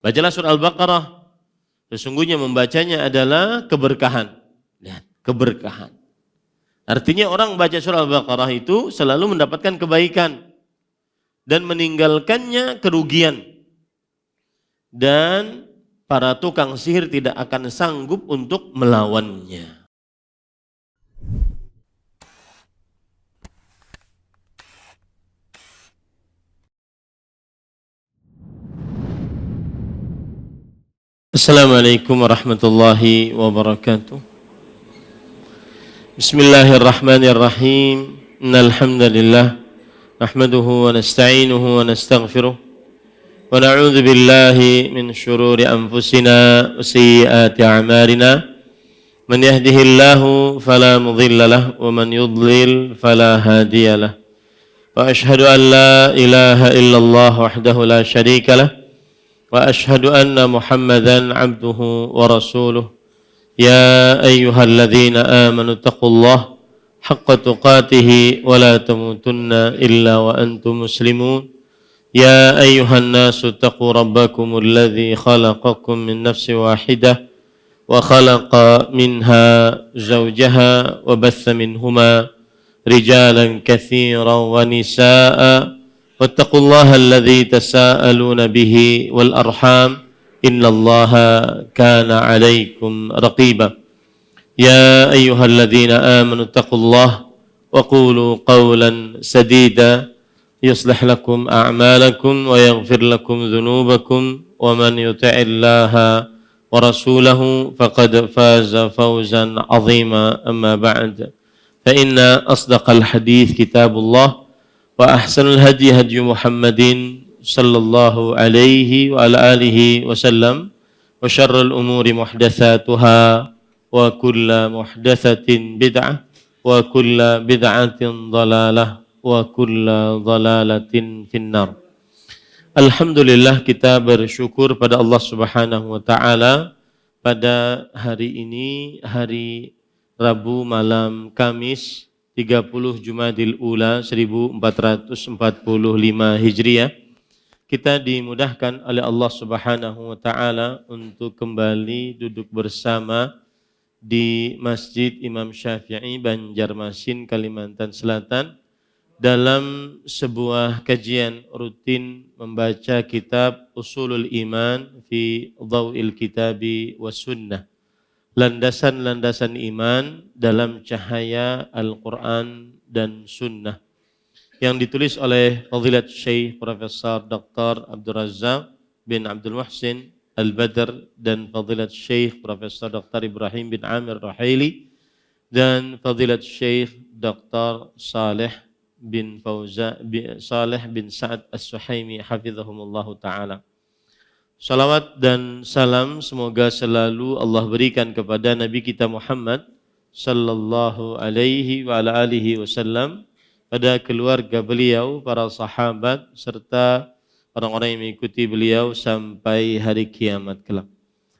Bacalah surah Al-Baqarah. Sesungguhnya membacanya adalah keberkahan. Lihat, keberkahan. Artinya orang baca surah Al-Baqarah itu selalu mendapatkan kebaikan dan meninggalkannya kerugian. Dan para tukang sihir tidak akan sanggup untuk melawannya. Assalamualaikum warahmatullahi wabarakatuh. Bismillahirrahmanirrahim. Innal hamdalillah nahmaduhu wa nasta'inuhu wa nastaghfiruh wa na'udzu billahi min shururi anfusina wa sayyiati a'malina. Man yahdihillahu fala mudilla lahu wa man yudlil fala hadiya lahu. Wa ashhadu an la ilaha illallah wahdahu la syarika lahu wa ashhadu anna Muhammadan abduhu wa rasuluh. Ya ayyuhalladzina amanu taqullaha haqqa tuqatih wa la tamutunna illa wa antum muslimun. Ya ayyuhan nasu taqu rabbakumul ladzi khalaqakum min nafsin wahidah wa khalaqa minha zawjaha wa batha minhuma rijalan katsiran wa nisaa'a. واتقوا الله الذي تساءلون به والأرحام إن الله كان عليكم رقيبا يا أيها الذين آمنوا اتقوا الله وقولوا قولا سديدا يصلح لكم أعمالكم ويغفر لكم ذنوبكم ومن يطع الله ورسوله فقد فاز فوزا عظيما أما بعد فإن أصدق الحديث كتاب الله وأحسن الهدي هدي محمد صلى الله عليه وعلى آله وسلم وشر الأمور محدثاتها وكل محدثة بدعة وكل بدعة ضلالة وكل ضلالة في النار. Alhamdulillah, kita bersyukur pada Allah Subhanahu wa taala pada hari ini, hari Rabu malam Kamis 30 Jumadil Ula 1445 Hijriah, kita dimudahkan oleh Allah Subhanahu wa taala untuk kembali duduk bersama di Masjid Imam Syafi'i Banjarmasin, Kalimantan Selatan dalam sebuah kajian rutin membaca kitab Ushulul Iman fi Dhaw'il Kitabi was Sunnah. Landasan-landasan iman dalam cahaya Al-Quran dan Sunnah, yang ditulis oleh Fadilat Syekh Profesor Dr. Abdul Razak bin Abdul Muhsin Al-Badr dan Fadilat Syekh Profesor Dr. Ibrahim bin Amir Rahili dan Fadilat Syekh Dr. Saleh bin Sa'ad As-Suhaimi hafizahumullahu ta'ala. Salawat dan salam semoga selalu Allah berikan kepada Nabi kita Muhammad sallallahu alaihi wa ala alihi wasallam, pada keluarga beliau, para sahabat serta orang-orang yang mengikuti beliau sampai hari kiamat kelak.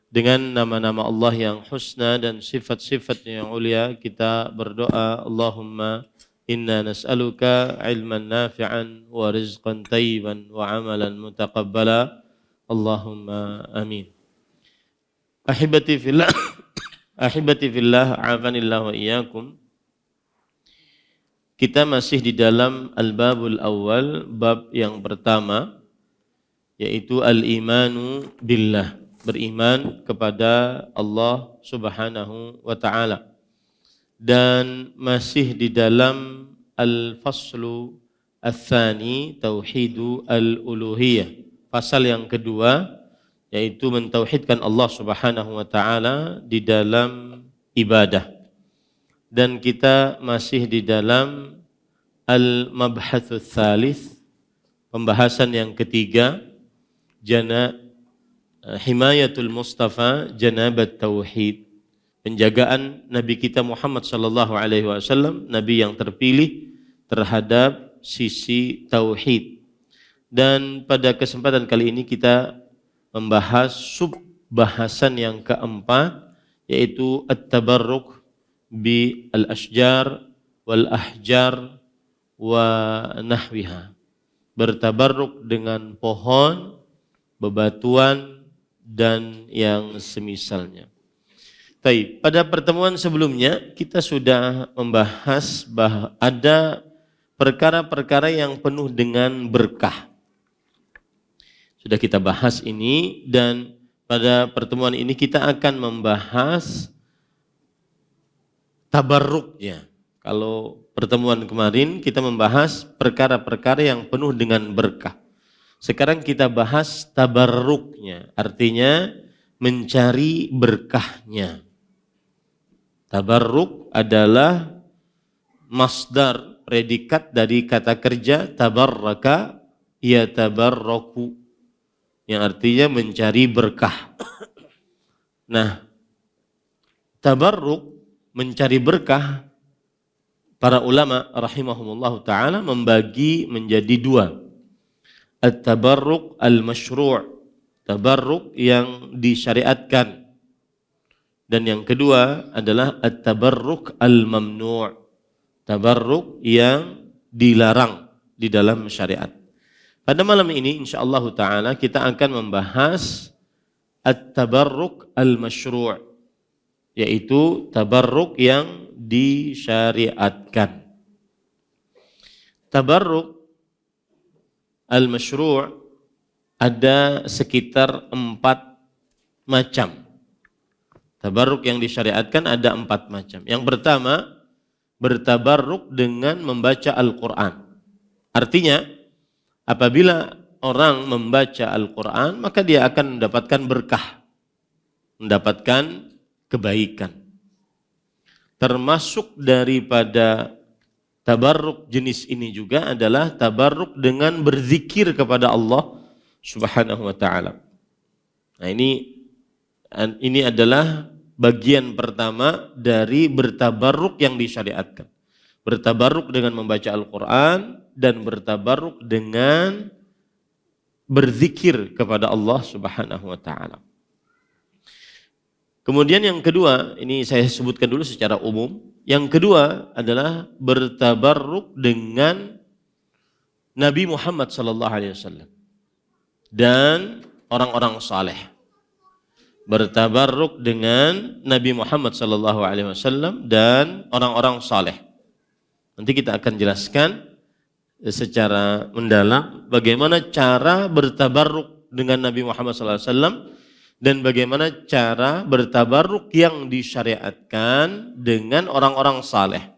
Dengan nama-nama Allah yang husna dan sifat-sifat yang ulia, kita berdoa, Allahumma inna nas'aluka ilman nafi'an wa rizqan tayyiban wa amalan mutaqabbala. Allahumma amin. Ahibati fillah, ahibati fillah, afanillah wa iyyakum. Kita masih di dalam al-babul awal, bab yang pertama, yaitu al-imanu billah, beriman kepada Allah Subhanahu wa taala. Dan masih di dalam al-faslu ats-tsani, tauhidu al-uluhiyah. Pasal yang kedua, yaitu mentauhidkan Allah Subhanahu wa taala di dalam ibadah. Dan kita masih di dalam al-mabhatsus tsalits, pembahasan yang ketiga, himayatul Mustafa janabat tauhid, penjagaan Nabi kita Muhammad sallallahu alaihi wasallam, nabi yang terpilih, terhadap sisi tauhid. Dan pada kesempatan kali ini kita membahas sub-bahasan yang keempat, yaitu at-tabarruk bi al-ashjar wal ahjar wa nahwiha. Bertabarruk dengan pohon, bebatuan dan yang semisalnya. Baik, pada pertemuan sebelumnya kita sudah membahas bahwa ada perkara-perkara yang penuh dengan berkah. Sudah kita bahas ini, dan pada pertemuan ini kita akan membahas tabarruknya. Kalau pertemuan kemarin kita membahas perkara-perkara yang penuh dengan berkah. Sekarang kita bahas tabarruknya, artinya mencari berkahnya. Tabarruk adalah masdar, predikat dari kata kerja tabarraka yatabarraku, yang artinya mencari berkah. Nah, tabarruk, mencari berkah, para ulama rahimahumullah ta'ala membagi menjadi dua. At-tabarruk al-masyru', tabarruk yang disyariatkan. Dan yang kedua adalah at-tabarruk al-mamnu', tabarruk yang dilarang di dalam syariat. Pada malam ini insyaallah ta'ala kita akan membahas at-tabarruk al-masyru', yaitu tabarruk yang disyariatkan. Tabarruk al-masyru' ada sekitar 4 macam. Tabarruk yang disyariatkan ada 4 macam. Yang pertama, bertabarruk dengan membaca Al-Quran. Artinya, apabila orang membaca Al-Quran, maka dia akan mendapatkan berkah, mendapatkan kebaikan. Termasuk daripada tabarruk jenis ini juga adalah tabarruk dengan berzikir kepada Allah Subhanahu wa ta'ala. Nah, ini adalah bagian pertama dari bertabarruk yang disyariatkan. Bertabarruk dengan membaca Al-Quran dan bertabarruk dengan berzikir kepada Allah Subhanahu wa ta'ala. Kemudian yang kedua, ini saya sebutkan dulu secara umum. Yang kedua adalah bertabarruk dengan Nabi Muhammad sallallahu alaihi wasallam dan orang-orang saleh. Bertabarruk dengan Nabi Muhammad sallallahu alaihi wasallam dan orang-orang saleh. Nanti kita akan jelaskan secara mendalam bagaimana cara bertabarruk dengan Nabi Muhammad sallallahu alaihi wasallam dan bagaimana cara bertabarruk yang disyariatkan dengan orang-orang saleh.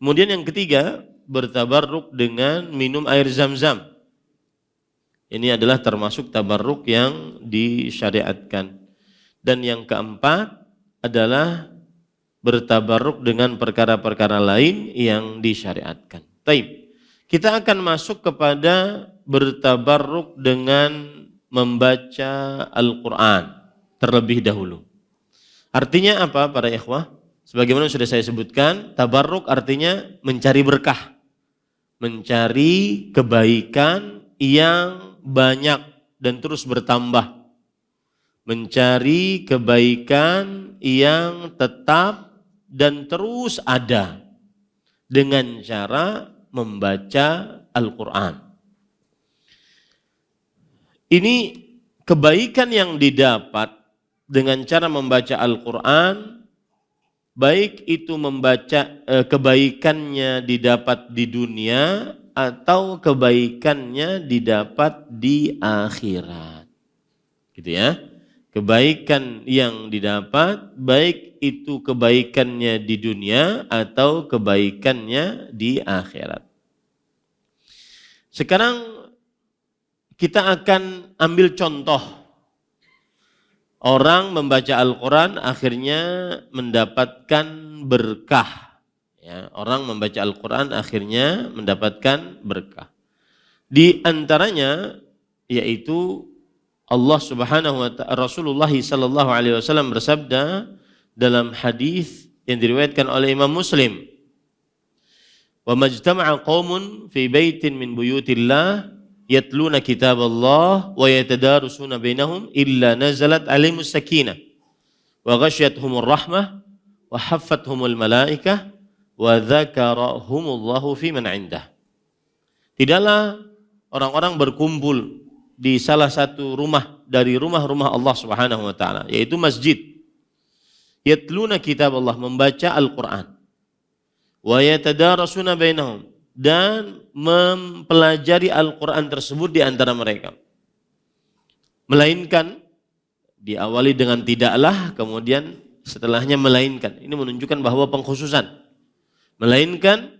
Kemudian yang ketiga, bertabarruk dengan minum air Zam-Zam. Ini adalah termasuk tabarruk yang disyariatkan. Dan yang keempat adalah bertabarruk dengan perkara-perkara lain yang disyariatkan. Baik, kita akan masuk kepada bertabarruk dengan membaca Al-Quran terlebih dahulu. Artinya apa para ikhwah? Sebagaimana sudah saya sebutkan, tabarruk artinya mencari berkah, mencari kebaikan yang banyak dan terus bertambah, mencari kebaikan yang tetap dan terus ada dengan cara membaca Al-Quran. Ini kebaikan yang didapat dengan cara membaca Al-Quran, baik itu membaca kebaikannya didapat di dunia atau kebaikannya didapat di akhirat. Gitu ya. Kebaikan yang didapat baik itu kebaikannya di dunia atau kebaikannya di akhirat. Sekarang kita akan ambil contoh orang membaca Al-Quran akhirnya mendapatkan berkah. Ya, orang membaca Al-Quran akhirnya mendapatkan berkah. Di antaranya yaitu Allah Subhanahu wa ta'ala, Rasulullah sallallahu alaihi wasallam bersabda dalam hadis yang diriwayatkan oleh Imam Muslim, "Wa majtama'a qaumun fi baitin min buyutillah yatluna kitab Allah wa yatadarusuna bainahum illa nazalat alaihimus sakinah wa ghasyiyatuhumur rahmah wa haffathumul malaikah wa dzakarahumullahu fi man 'indah." Tidaklah orang-orang berkumpul di salah satu rumah dari rumah-rumah Allah Subhanahu wa taala, yaitu masjid. Yatluna kitab Allah, membaca Al-Qur'an. Wa yatadarasuna bainahum, dan mempelajari Al-Qur'an tersebut di antara mereka. Melainkan diawali dengan tidaklah, kemudian setelahnya melainkan. Ini menunjukkan bahwa pengkhususan. Melainkan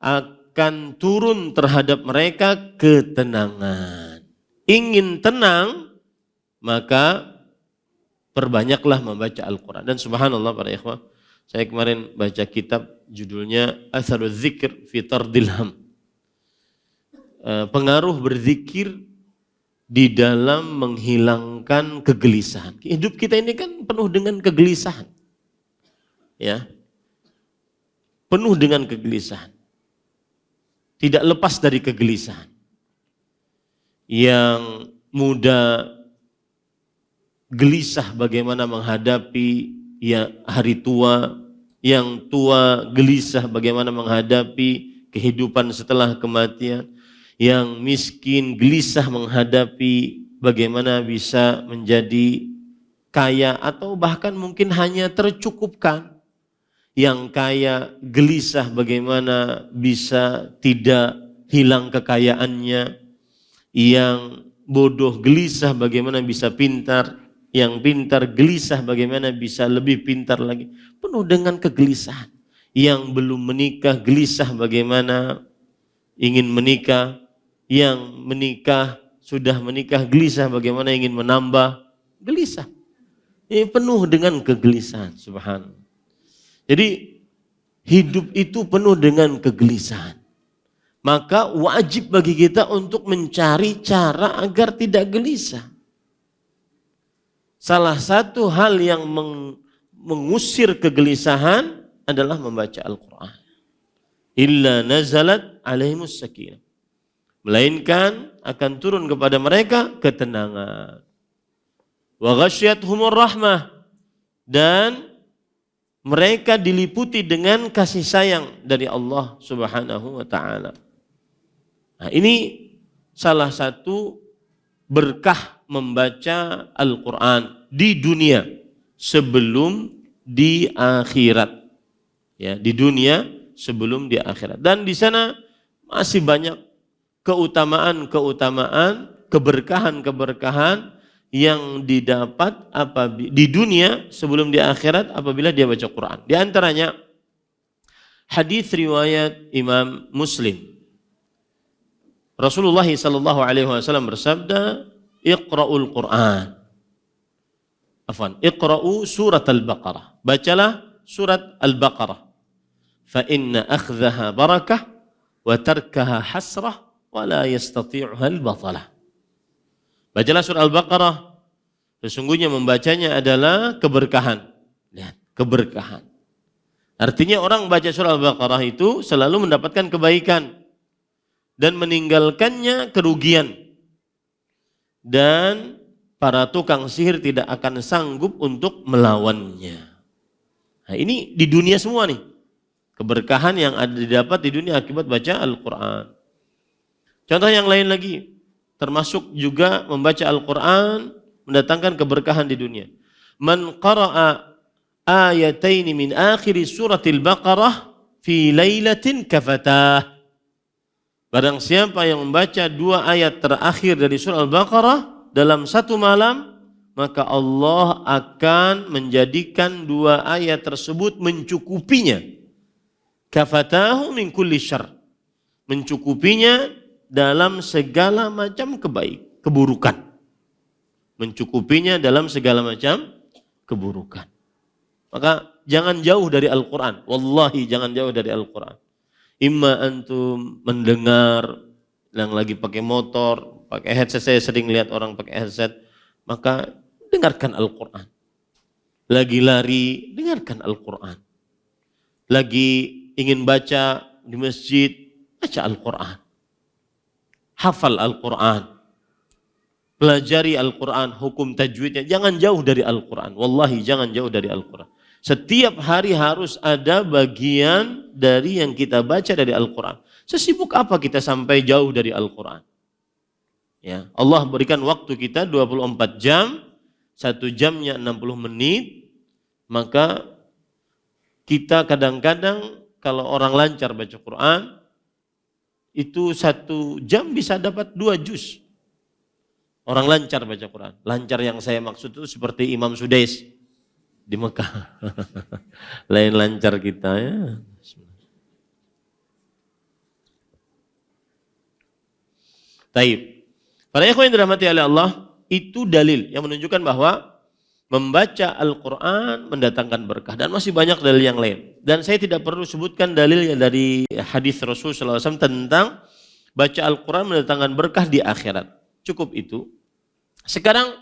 akan turun terhadap mereka ketenangan. Ingin tenang, maka perbanyaklah membaca Al-Quran. Dan subhanallah para ikhwah, saya kemarin baca kitab judulnya Atharuz Zikr fi Tardil Ham. Pengaruh berzikir di dalam menghilangkan kegelisahan. Hidup kita ini kan penuh dengan kegelisahan. Ya. Penuh dengan kegelisahan. Tidak lepas dari kegelisahan. Yang muda gelisah bagaimana menghadapi ya hari tua, yang tua gelisah bagaimana menghadapi kehidupan setelah kematian, yang miskin gelisah menghadapi bagaimana bisa menjadi kaya atau bahkan mungkin hanya tercukupkan. Yang kaya gelisah bagaimana bisa tidak hilang kekayaannya. Yang bodoh gelisah bagaimana bisa pintar. Yang pintar gelisah bagaimana bisa lebih pintar lagi. Penuh dengan kegelisahan. Yang belum menikah gelisah bagaimana ingin menikah. Yang menikah, sudah menikah gelisah bagaimana ingin menambah. Gelisah. Ini penuh dengan kegelisahan, subhanallah. Jadi hidup itu penuh dengan kegelisahan. Maka wajib bagi kita untuk mencari cara agar tidak gelisah. Salah satu hal yang mengusir kegelisahan adalah membaca Al-Quran. Illa nazalat alaihimus sakinah. Melainkan akan turun kepada mereka ketenangan. Wa ghasyiyatuhumur rahmah, dan mereka diliputi dengan kasih sayang dari Allah Subhanahu wa taala. Nah, ini salah satu berkah membaca Al-Qur'an di dunia sebelum di akhirat. Ya, di dunia sebelum di akhirat. Dan di sana masih banyak keutamaan-keutamaan, keberkahan-keberkahan yang didapat di dunia sebelum di akhirat apabila dia baca Quran. Di antaranya hadis riwayat Imam Muslim. Rasulullah sallallahu alaihi wasallam bersabda, "Iqra'ul Quran." Iqra'u surat Al-Baqarah. Bacalah surat Al-Baqarah. Fa inna akhdhaha barakah wa tarkaha hasrah wa la yastati'uha al-batalah. Bacalah surah Al-Baqarah. Sesungguhnya membacanya adalah keberkahan. Lihat, keberkahan. Artinya orang baca surah Al-Baqarah itu selalu mendapatkan kebaikan. Dan meninggalkannya kerugian. Dan para tukang sihir tidak akan sanggup untuk melawannya. Nah, ini di dunia semua nih. Keberkahan yang ada didapat di dunia akibat baca Al-Quran. Contoh yang lain lagi. Termasuk juga membaca Al-Quran mendatangkan keberkahan di dunia. Man qara'a ayataini min akhiri suratil Baqarah fi lailatin kafatah. Barang siapa yang membaca 2 ayat terakhir dari surah Al-Baqarah dalam satu malam, maka Allah akan menjadikan 2 ayat tersebut mencukupinya. Kafatahu min kulli syarr. Mencukupinya dalam segala macam keburukan. Mencukupinya dalam segala macam keburukan. Maka jangan jauh dari Al-Quran. Wallahi jangan jauh dari Al-Quran. Imma antum mendengar yang lagi pakai motor, pakai headset, saya sering lihat orang pakai headset, maka dengarkan Al-Quran. Lagi lari, dengarkan Al-Quran. Lagi ingin baca di masjid, baca Al-Quran. Hafal Al-Quran, pelajari Al-Quran, hukum tajwidnya, jangan jauh dari Al-Quran. Wallahi jangan jauh dari Al-Quran. Setiap hari harus ada bagian dari yang kita baca dari Al-Quran. Sesibuk apa kita sampai jauh dari Al-Quran? Ya, Allah berikan waktu kita 24 jam, 1 jamnya 60 menit, maka kita kadang-kadang kalau orang lancar baca Quran, itu 1 jam bisa dapat 2 juz. Orang lancar baca Quran. Lancar yang saya maksud itu seperti Imam Sudais di Mekah. Lain lancar kita ya. Taib. Para ikhwan yang dirahmati oleh Allah, itu dalil yang menunjukkan bahwa membaca Al-Quran mendatangkan berkah. Dan masih banyak dalil yang lain. Dan saya tidak perlu sebutkan dalil dari hadis Rasulullah SAW tentang baca Al-Quran mendatangkan berkah di akhirat. Cukup itu. Sekarang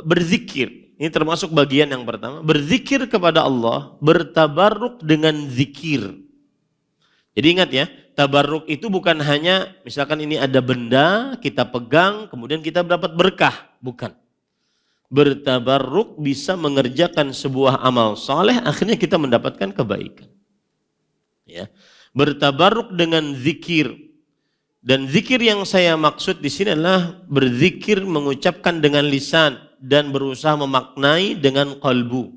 berzikir. Ini termasuk bagian yang pertama. Berzikir kepada Allah, bertabarruk dengan zikir. Jadi ingat ya, tabarruk itu bukan hanya misalkan ini ada benda, kita pegang, kemudian kita dapat berkah. Bukan. Bertabarruk bisa mengerjakan sebuah amal soleh, akhirnya kita mendapatkan kebaikan. Ya. Bertabarruk dengan zikir. Dan zikir yang saya maksud di sini adalah berzikir mengucapkan dengan lisan dan berusaha memaknai dengan qalbu.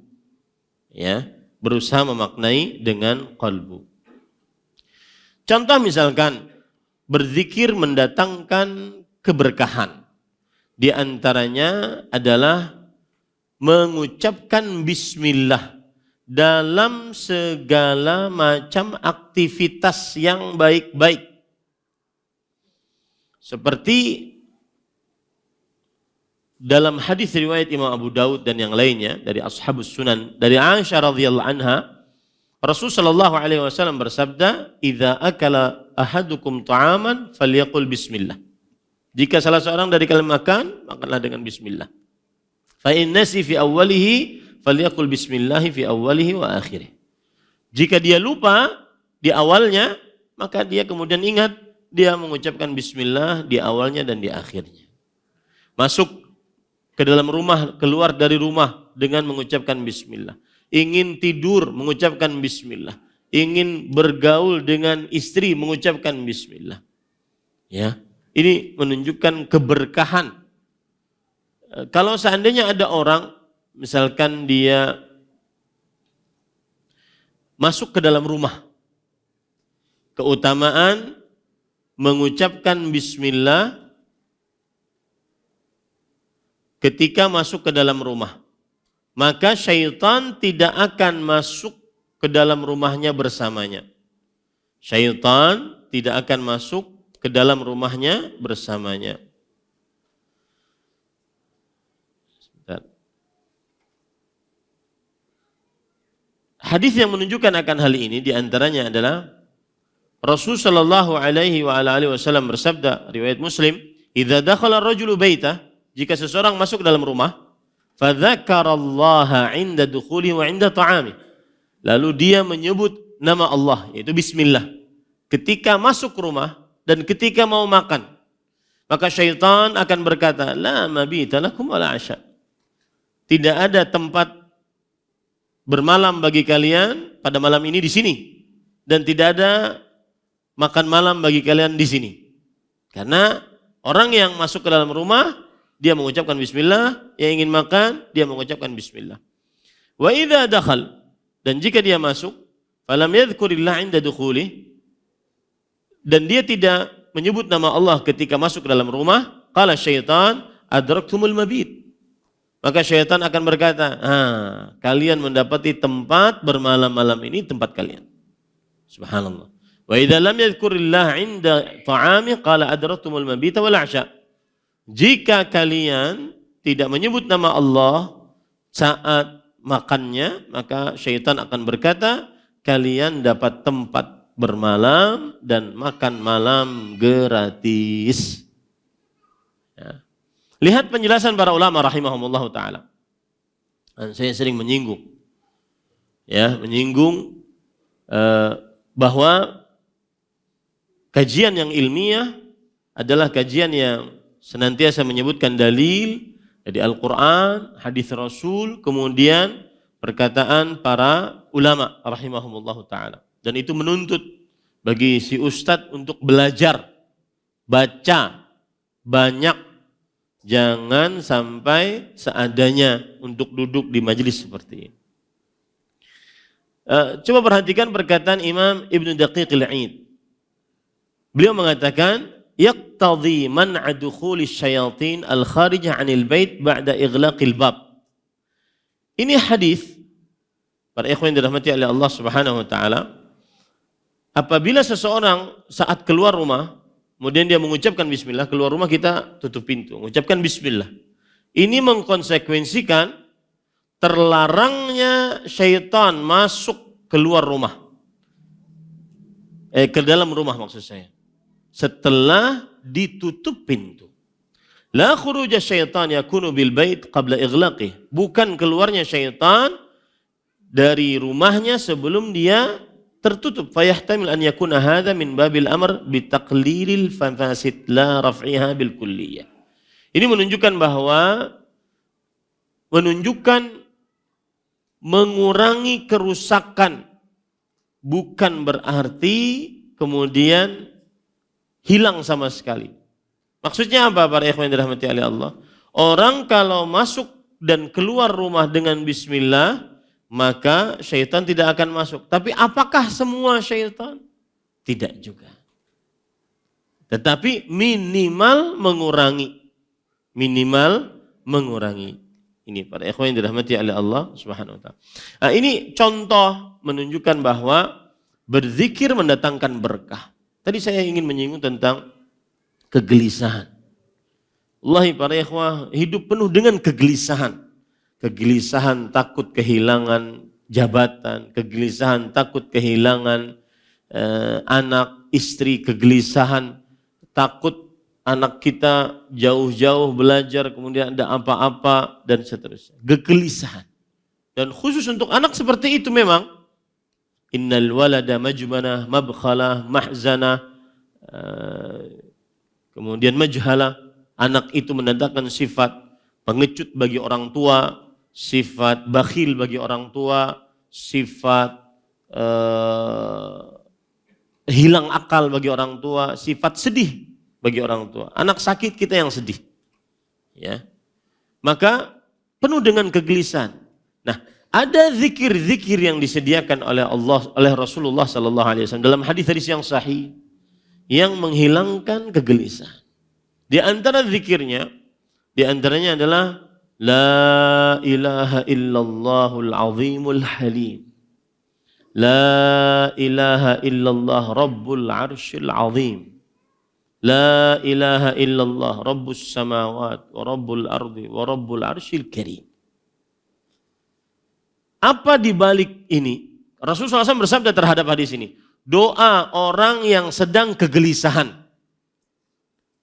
Ya, berusaha memaknai dengan qalbu. Contoh misalkan berzikir mendatangkan keberkahan. Di antaranya adalah mengucapkan bismillah dalam segala macam aktivitas yang baik-baik. Seperti dalam hadis riwayat Imam Abu Daud dan yang lainnya dari Ashabus Sunan dari Aisyah radhiyallahu anha, Rasulullah sallallahu alaihi wasallam bersabda, "Idza akala ahadukum ta'aman falyaqul bismillah." Jika salah seorang dari kalian makan, makanlah dengan bismillah. Fa in nasi fi awwalihi falyaqul bismillah fi awwalihi wa akhirih. Jika dia lupa di awalnya, maka dia kemudian ingat, dia mengucapkan bismillah di awalnya dan di akhirnya. Masuk ke dalam rumah, keluar dari rumah dengan mengucapkan bismillah. Ingin tidur mengucapkan bismillah. Ingin bergaul dengan istri mengucapkan bismillah. Ya, ini menunjukkan keberkahan. Kalau seandainya ada orang, misalkan dia masuk ke dalam rumah, keutamaan mengucapkan bismillah ketika masuk ke dalam rumah, maka syaitan tidak akan masuk ke dalam rumahnya bersamanya. Syaitan tidak akan masuk ke dalam rumahnya bersamanya. Hadis yang menunjukkan akan hal ini diantaranya adalah Rasulullah sallallahu alaihi wasallam bersabda, riwayat Muslim, "Idza dakhala ar-rajulu baitah," jika seseorang masuk ke dalam rumah, fa dzakarallaha 'inda dukhulihi wa 'inda ta'amihi. Lalu dia menyebut nama Allah, yaitu bismillah, ketika masuk rumah dan ketika mau makan. Maka syaitan akan berkata, "La mabita lakum wala 'asha." Tidak ada tempat bermalam bagi kalian pada malam ini di sini, dan tidak ada makan malam bagi kalian di sini. Karena orang yang masuk ke dalam rumah, dia mengucapkan bismillah, yang ingin makan, dia mengucapkan bismillah. Wa idza dakhal, dan jika dia masuk, falam yadhkurillah 'inda dukhulih, dan dia tidak menyebut nama Allah ketika masuk ke dalam rumah, qala syaitan adraktumul mabit. Maka syaitan akan berkata, kalian mendapati tempat bermalam-malam ini tempat kalian. Subhanallah. Wa idza lam yadhkurillah 'inda ta'ami qala adraktumul mabita wal 'asha. Jika kalian tidak menyebut nama Allah saat makannya, maka syaitan akan berkata, kalian dapat tempat bermalam dan makan malam gratis. Ya. Lihat penjelasan para ulama rahimahumullah ta'ala. Dan saya sering menyinggung, bahwa kajian yang ilmiah adalah kajian yang senantiasa menyebutkan dalil dari Al-Quran, hadis Rasul, kemudian perkataan para ulama rahimahumullah ta'ala. Dan itu menuntut bagi si ustadz untuk belajar, baca, banyak, jangan sampai seadanya untuk duduk di majelis seperti ini. Coba perhatikan perkataan Imam Ibn Daqiq al-Aid. Beliau mengatakan, yaqtadhi man'a dukhuli syayatin al-kharijah 'anil bait ba'da ighlaqil bab. Ini hadis para ikhwan yang dirahmati oleh Allah Subhanahu wa taala. Apabila seseorang saat keluar rumah, kemudian dia mengucapkan bismillah, keluar rumah kita tutup pintu, mengucapkan bismillah. Ini mengkonsekuensikan terlarangnya syaitan masuk keluar rumah. Ke dalam rumah maksud saya. Setelah ditutup pintu. La khuruja syaitan yakunu bil bait qabla ighlaqih. Bukan keluarnya syaitan dari rumahnya sebelum dia tertutup. Fayahtamil an yakuna hadha min babil amr bitaqlilil fafasid la raf'iha bil kulliyah. Ini menunjukkan mengurangi kerusakan, bukan berarti kemudian hilang sama sekali. Maksudnya apa para ikhwan yang dirahmati oleh Allah? Orang kalau masuk dan keluar rumah dengan bismillah, maka syaitan tidak akan masuk. Tapi apakah semua syaitan? Tidak juga. Tetapi minimal mengurangi. Ini para ikhwan yang dirahmati oleh Allah Subhanahu wa taala. Nah, ini contoh menunjukkan bahwa berzikir mendatangkan berkah. Tadi saya ingin menyinggung tentang kegelisahan. Wallahi para ikhwah, hidup penuh dengan kegelisahan. Kegelisahan takut kehilangan jabatan, kegelisahan takut kehilangan anak, istri, kegelisahan takut anak kita jauh-jauh belajar kemudian ada apa-apa dan seterusnya. Kegelisahan. Dan khusus untuk anak seperti itu memang innal walada majmanah, mabkhalah, mahzanah, kemudian majhalah. Anak itu menandakan sifat pengecut bagi orang tua, sifat bakhil bagi orang tua, sifat hilang akal bagi orang tua, sifat sedih bagi orang tua. Anak sakit kita yang sedih. Ya. Maka penuh dengan kegelisahan. Nah, ada zikir-zikir yang disediakan oleh Rasulullah sallallahu alaihi wasallam dalam hadis-hadis yang sahih yang menghilangkan kegelisahan. Di antara zikirnya, di antaranya adalah la ilaha illallahul azimul halim. La ilaha illallah rabbul arsyil azim. La ilaha illallah rabbus samawat wa rabbul ardi wa rabbul arsyil karim. Apa di balik ini? Rasulullah SAW bersabda terhadap hadis ini. Doa orang yang sedang kegelisahan.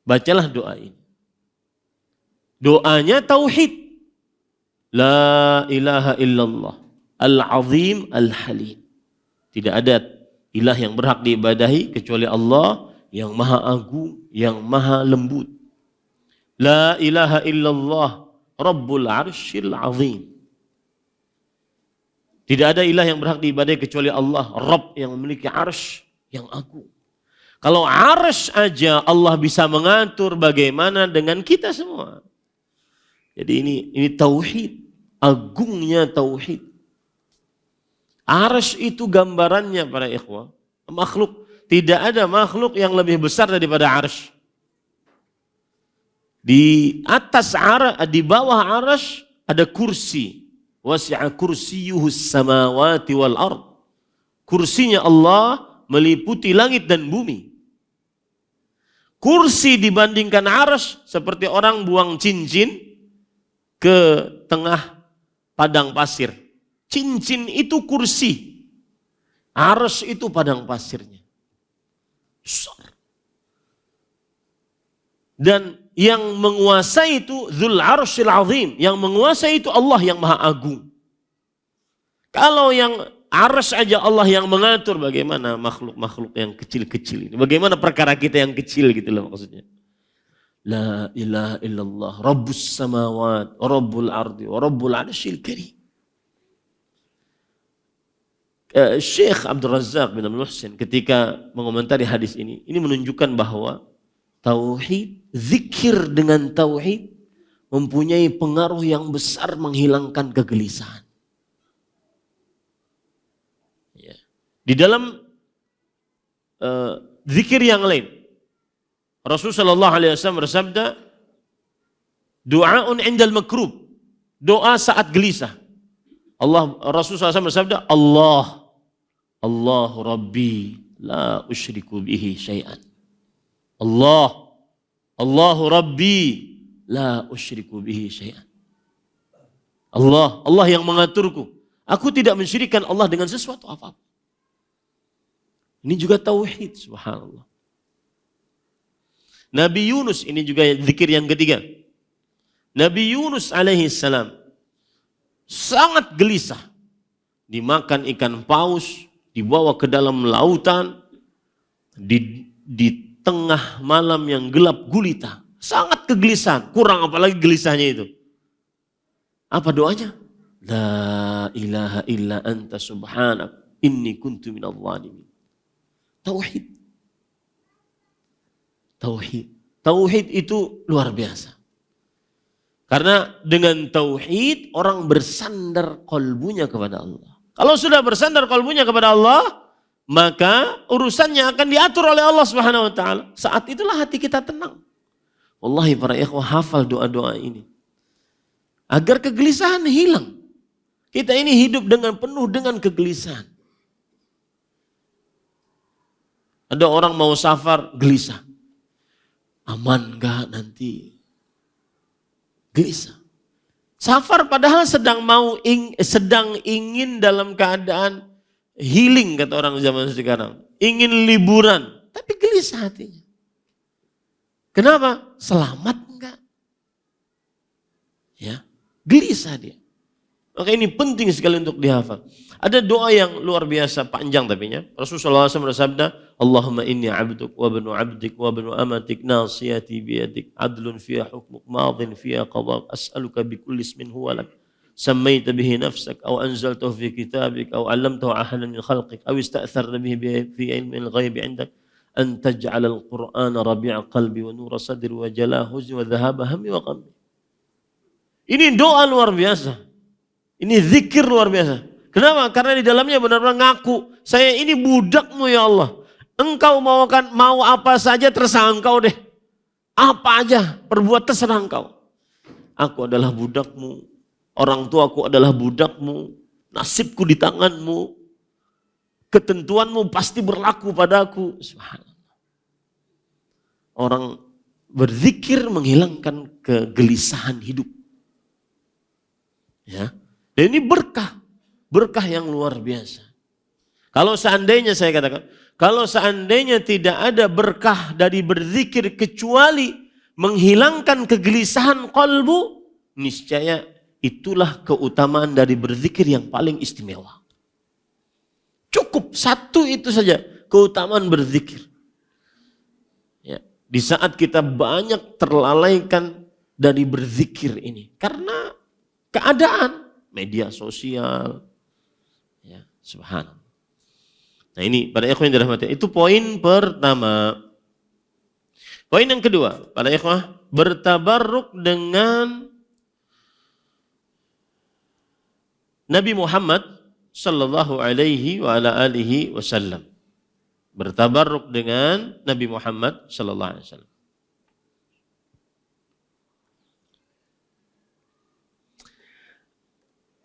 Bacalah doa ini. Doanya tauhid. La ilaha illallah al-azim al-halim. Tidak ada ilah yang berhak diibadahi kecuali Allah yang maha agung, yang maha lembut. La ilaha illallah rabbul arsyil azim. Tidak ada ilah yang berhak diibadahi kecuali Allah, Rabb yang memiliki arsy yang agung. Kalau arsy aja Allah bisa mengatur, bagaimana dengan kita semua? Jadi ini tauhid, agungnya tauhid. Arsy itu gambarannya para ikhwah, makhluk. Tidak ada makhluk yang lebih besar daripada arsy. Di atas di bawah arsy ada kursi. Wasi'a kursiyuhus samawati wal ard. Kursinya Allah meliputi langit dan bumi. Kursi dibandingkan arsy seperti orang buang cincin ke tengah padang pasir. Cincin itu kursi. Arsy itu padang pasirnya. Dan yang menguasai itu Dzul Arsyil Azim, yang menguasai itu Allah yang Maha Agung. Kalau yang arsy aja Allah yang mengatur, bagaimana makhluk-makhluk yang kecil-kecil ini? Bagaimana perkara kita yang kecil gitu loh maksudnya. La ilaha illallah Rabbus samawat wa Rabbul ardi wa Rabbul arsyil karim. Syekh Abdul Razak bin Abdul Muhsin ketika mengomentari hadis ini menunjukkan bahwa tauhid zikir dengan tauhid mempunyai pengaruh yang besar menghilangkan kegelisahan. Ya. Di dalam zikir yang lain, Rasulullah SAW bersabda, du'aun indal makrub, doa saat gelisah. Rasulullah SAW bersabda, Allahu Rabbi la usyriku bihi syai'an. Allahu Rabbi la usyriku bihi syai'an. Allah yang mengaturku. Aku tidak mensyirikkan Allah dengan sesuatu apa-apa. Ini juga tauhid, subhanallah. Nabi Yunus, ini juga zikir yang ketiga. Nabi Yunus alaihi salam sangat gelisah. Dimakan ikan paus, dibawa ke dalam lautan, di tengah malam yang gelap gulita. Sangat kegelisahan, kurang apalagi gelisahnya itu. Apa doanya? La ilaha illa anta subhanak inni kuntu minadh dhalimin. Tauhid. Tauhid itu luar biasa. Karena dengan tauhid orang bersandar qalbunya kepada Allah. Kalau sudah bersandar qalbunya kepada Allah, maka urusannya akan diatur oleh Allah Subhanahu wa taala. Saat itulah hati kita tenang. Wallahi para ikhwah, hafal doa-doa ini. Agar kegelisahan hilang. Kita ini hidup penuh dengan kegelisahan. Ada orang mau safar, gelisah. Aman gak nanti? Gelisah. Safar padahal sedang ingin dalam keadaan healing, kata orang zaman sekarang. Ingin liburan, tapi gelisah hatinya. Kenapa? Selamat enggak? Ya, gelisah dia. Maka ini penting sekali untuk dihafal. Ada doa yang luar biasa panjang tapinya. Rasulullah SAW bersabda, Allahumma inni abduk wa bnu abdik wa bnu amatik nasiyati biyadik adlun fiya hukmuk madhin fiya qadak as'aluka bikulli ismin huwa lak sammaita bihi nafsak aw anzaltahu fi kitabik aw 'allamtahu ahadan min khalqik aw ista'tharta bihi fi ilmi al-ghaib 'indak an taj'ala al-Qur'ana rabi'a qalbi wa nura sadri wa jala huzni wa dhahaba hammi wa ghammi. Ini doa luar biasa. Ini zikir luar biasa. Kenapa? Karena di dalamnya benar-benar ngaku, saya ini budakmu ya Allah. Engkau mau apa saja terserah engkau deh. Apa aja, perbuat terserah engkau. Aku adalah budakmu. Orang tuaku adalah budakmu. Nasibku di tanganmu. Ketentuanmu pasti berlaku padaku. Subhanallah. Orang berzikir menghilangkan kegelisahan hidup. Ya. Dan ini berkah yang luar biasa. Kalau seandainya saya katakan, kalau seandainya tidak ada berkah dari berzikir kecuali menghilangkan kegelisahan qalbu, niscaya itulah keutamaan dari berzikir yang paling istimewa. Cukup satu itu saja keutamaan berzikir. Ya, di saat kita banyak terlalaikan dari berzikir ini karena keadaan media sosial, ya, subhanallah. Nah ini pada ikhwan yang dirahmati, itu poin pertama. Poin yang kedua, pada ikhwan, bertabarruk dengan Nabi Muhammad sallallahu alaihi wa ala alihi wasallam. Bertabarruk dengan Nabi Muhammad sallallahu alaihi wasallam.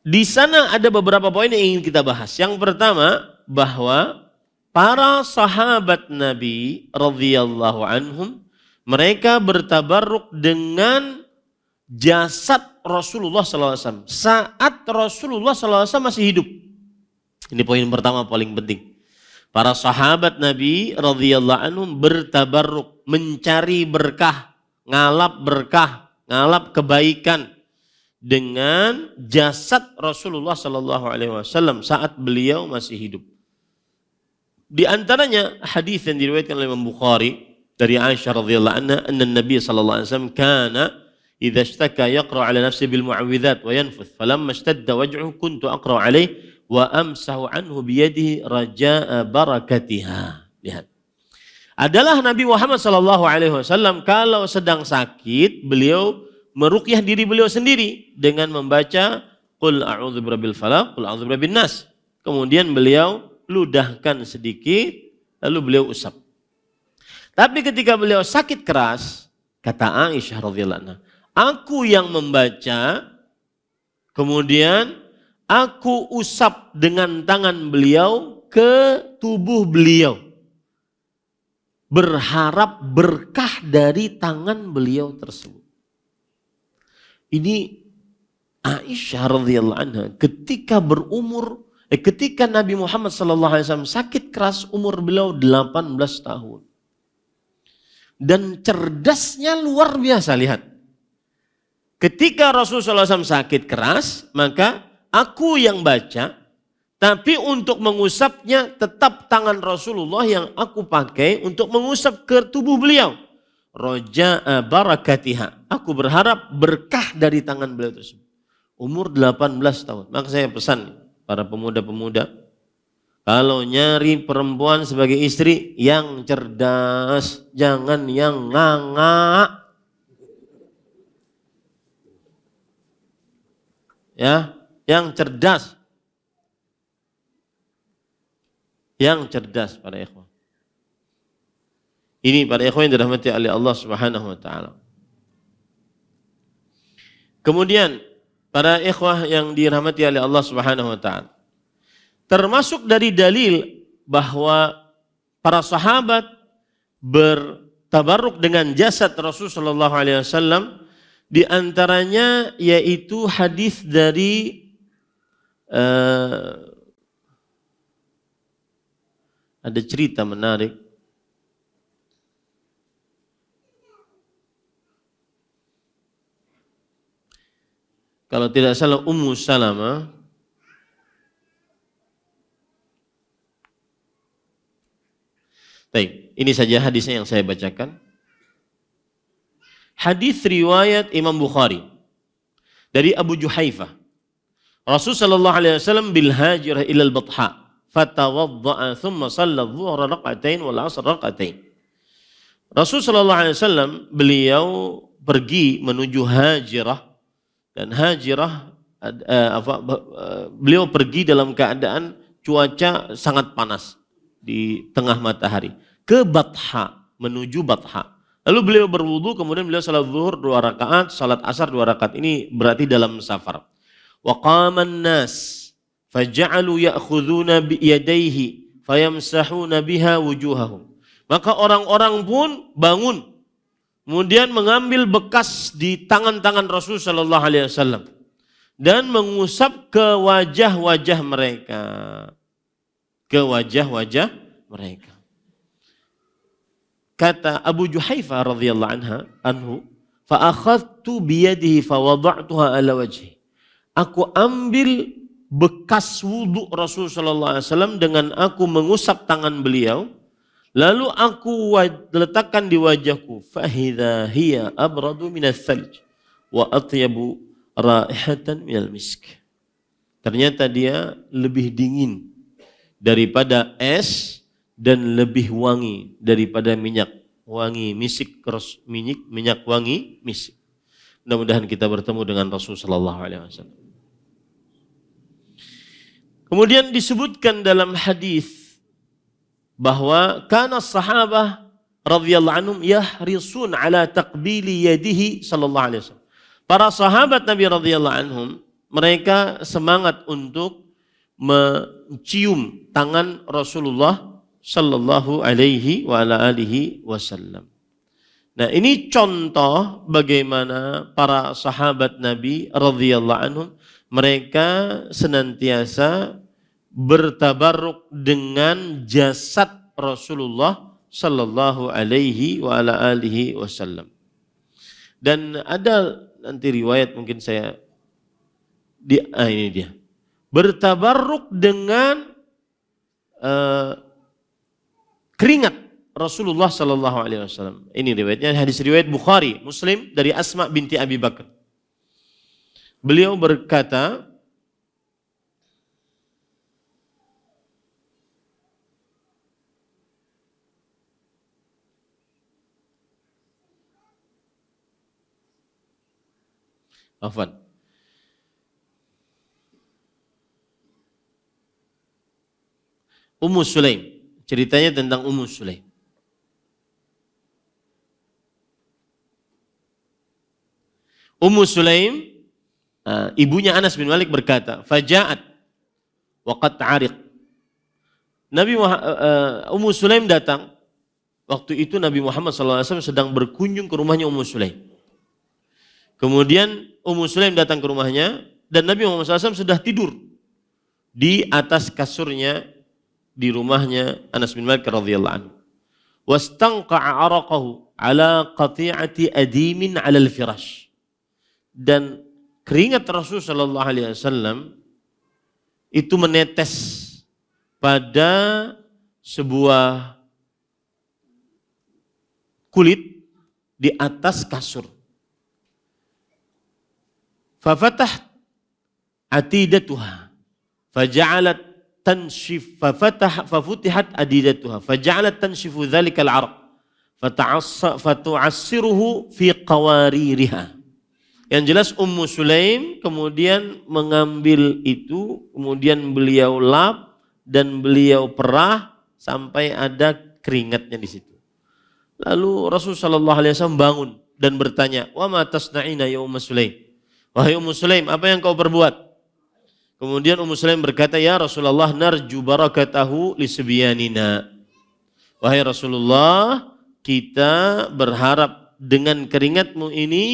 Di sana ada beberapa poin yang ingin kita bahas. Yang pertama, bahwa para sahabat Nabi radhiyallahu anhum, mereka bertabarruk dengan jasad Rasulullah SAW saat Rasulullah SAW masih hidup. Ini poin pertama paling penting. Para sahabat Nabi radhiyallahu anhum bertabarruk, mencari berkah, ngalap kebaikan dengan jasad Rasulullah sallallahu alaihi wasallam saat beliau masih hidup. Di antaranya hadis yang diriwayatkan oleh Imam Bukhari dari Aisyah radhiyallahu anha, anna Nabi sallallahu alaihi wasallam kana idza ishtaka yaqra ala nafsihi bil mu'awwidzat wa yanfuth falamma ishtadda waj'uhu kuntu aqra alaihi wa amsahu anhu bi yadihi raja'a barakatiha. Lihat. adalah Nabi Muhammad SAW kalau sedang sakit, beliau meruqyah diri beliau sendiri dengan membaca Qul a'udzu birabbil falaq, Qul a'udzu birabbin nas. Kemudian beliau ludahkan sedikit, lalu beliau usap. Tapi ketika beliau sakit keras, kata Aisyah radhiyallahu anha, aku yang membaca, kemudian aku usap dengan tangan beliau ke tubuh beliau. Berharap berkah dari tangan beliau tersebut. Ini Aisyah radhiyallahu anha ketika ketika Nabi Muhammad SAW sakit keras, umur beliau 18 tahun. Dan cerdasnya luar biasa, lihat. Ketika Rasulullah SAW sakit keras, maka aku yang baca, tapi untuk mengusapnya tetap tangan Rasulullah yang aku pakai untuk mengusap ke tubuh beliau. Roja'a barakatiha. Aku berharap berkah dari tangan beliau tersebut. Umur 18 tahun. Maka saya pesan para pemuda-pemuda, kalau nyari perempuan sebagai istri yang cerdas, jangan yang nganga. Ya, yang cerdas. Yang cerdas para ikhwan. Ini para ikhwan yang dirahmati oleh Allah Subhanahu wa taala. Kemudian para ikhwah yang dirahmati oleh Allah Subhanahu wa taala, termasuk dari dalil bahwa para sahabat bertabarruk dengan jasad Rasul sallallahu alaihi wasallam, di antaranya yaitu hadis dari ada cerita menarik. Kalau tidak salah Ummu Salamah baik, ini saja hadisnya yang saya bacakan. Hadis riwayat Imam Bukhari dari Abu Juhaifah. Rasul sallallahu alaihi wasallam bil hajirah ila al-Batha fatawadda'a thumma shalla adh-dhuhra raq'atain wal 'asr raq'atain. Rasul sallallahu alaihi wasallam beliau pergi menuju Hajirah, dan Hajirah beliau pergi dalam keadaan cuaca sangat panas di tengah matahari ke Batha, menuju Batha. Lalu beliau berwudu, kemudian beliau salat zuhur 2 rakaat, salat asar 2 rakaat. Ini berarti dalam safar. Wa qaman nas faja'alu ya'khuduna bi yadayhi fayamsahuna biha wujuhahum. Maka orang-orang pun bangun, kemudian mengambil bekas di tangan-tangan Rasul sallallahu alaihi wasallam dan mengusap ke wajah-wajah mereka. Ke wajah-wajah mereka. Kata Abu Juhaifah radhiyallahu anhu, fa akhadtu bi yadihi fa wada'tuha ala wajhi. Aku ambil bekas wudu Rasul sallallahu alaihi wasallam dengan aku mengusap tangan beliau, lalu aku letakkan di wajahku, fa idza hiya abradu minats thalj wa atyabu raihatan minal misk. Ternyata dia lebih dingin daripada es dan lebih wangi daripada minyak wangi misik, minyak wangi misik. Mudah-mudahan kita bertemu dengan Rasul sallallahu alaihi wasallam. Kemudian disebutkan dalam hadis bahwa kana sahabah radhiyallahu anhum yahrisun ala taqbili yadihi sallallahu alaihi wasallam. Para sahabat Nabi radhiyallahu anhum, mereka semangat untuk mencium tangan Rasulullah sallallahu alaihi wa ala alihi wasallam. Nah, ini contoh bagaimana para sahabat Nabi radhiyallahu anhum mereka senantiasa bertabarruk dengan jasad Rasulullah sallallahu alaihi wa ala alihi wasallam. Dan ada nanti riwayat mungkin saya ini dia. Bertabarruk dengan keringat Rasulullah sallallahu alaihi wasallam. Ini riwayatnya hadis riwayat Bukhari, Muslim dari Asma binti Abi Bakar. Beliau berkata, Afwan. Ummu Sulaim. Ceritanya tentang Ummu Sulaim. Ummu Sulaim, ibunya Anas bin Malik berkata, "Faja'at waqad ta'ariq." Ummu Sulaim datang. Waktu itu Nabi Muhammad SAW sedang berkunjung ke rumahnya Ummu Sulaim. Kemudian Ummu Sulaim datang ke rumahnya dan Nabi Muhammad SAW sudah tidur di atas kasurnya di rumahnya Anas bin Malik radhiyallahu anhu. Wastanqa'a araqahu ala qati'ati adimin 'ala al-firash. Dan keringat Rasul sallallahu alaihi wasallam itu menetes pada sebuah kulit di atas kasur. Fafatah atidatuha faja'alat tanshif fafutihat adidatuha faja'alat tanshifu dhalikal 'arq fatu'assiruhu fi qawaririha. Yang jelas Ummu Sulaim kemudian mengambil itu, kemudian beliau lap dan beliau perah sampai ada keringatnya di situ. Lalu Rasulullah sallallahu alaihi wasallam bangun dan bertanya, "Wa ma tasna'ina ya Ummu Sulaim?" Wahai Ummu Sulaim, apa yang kau perbuat? Kemudian Ummu Sulaim berkata, "Ya Rasulullah, narju barakatahu li subyanina." Wahai Rasulullah, kita berharap dengan keringatmu ini,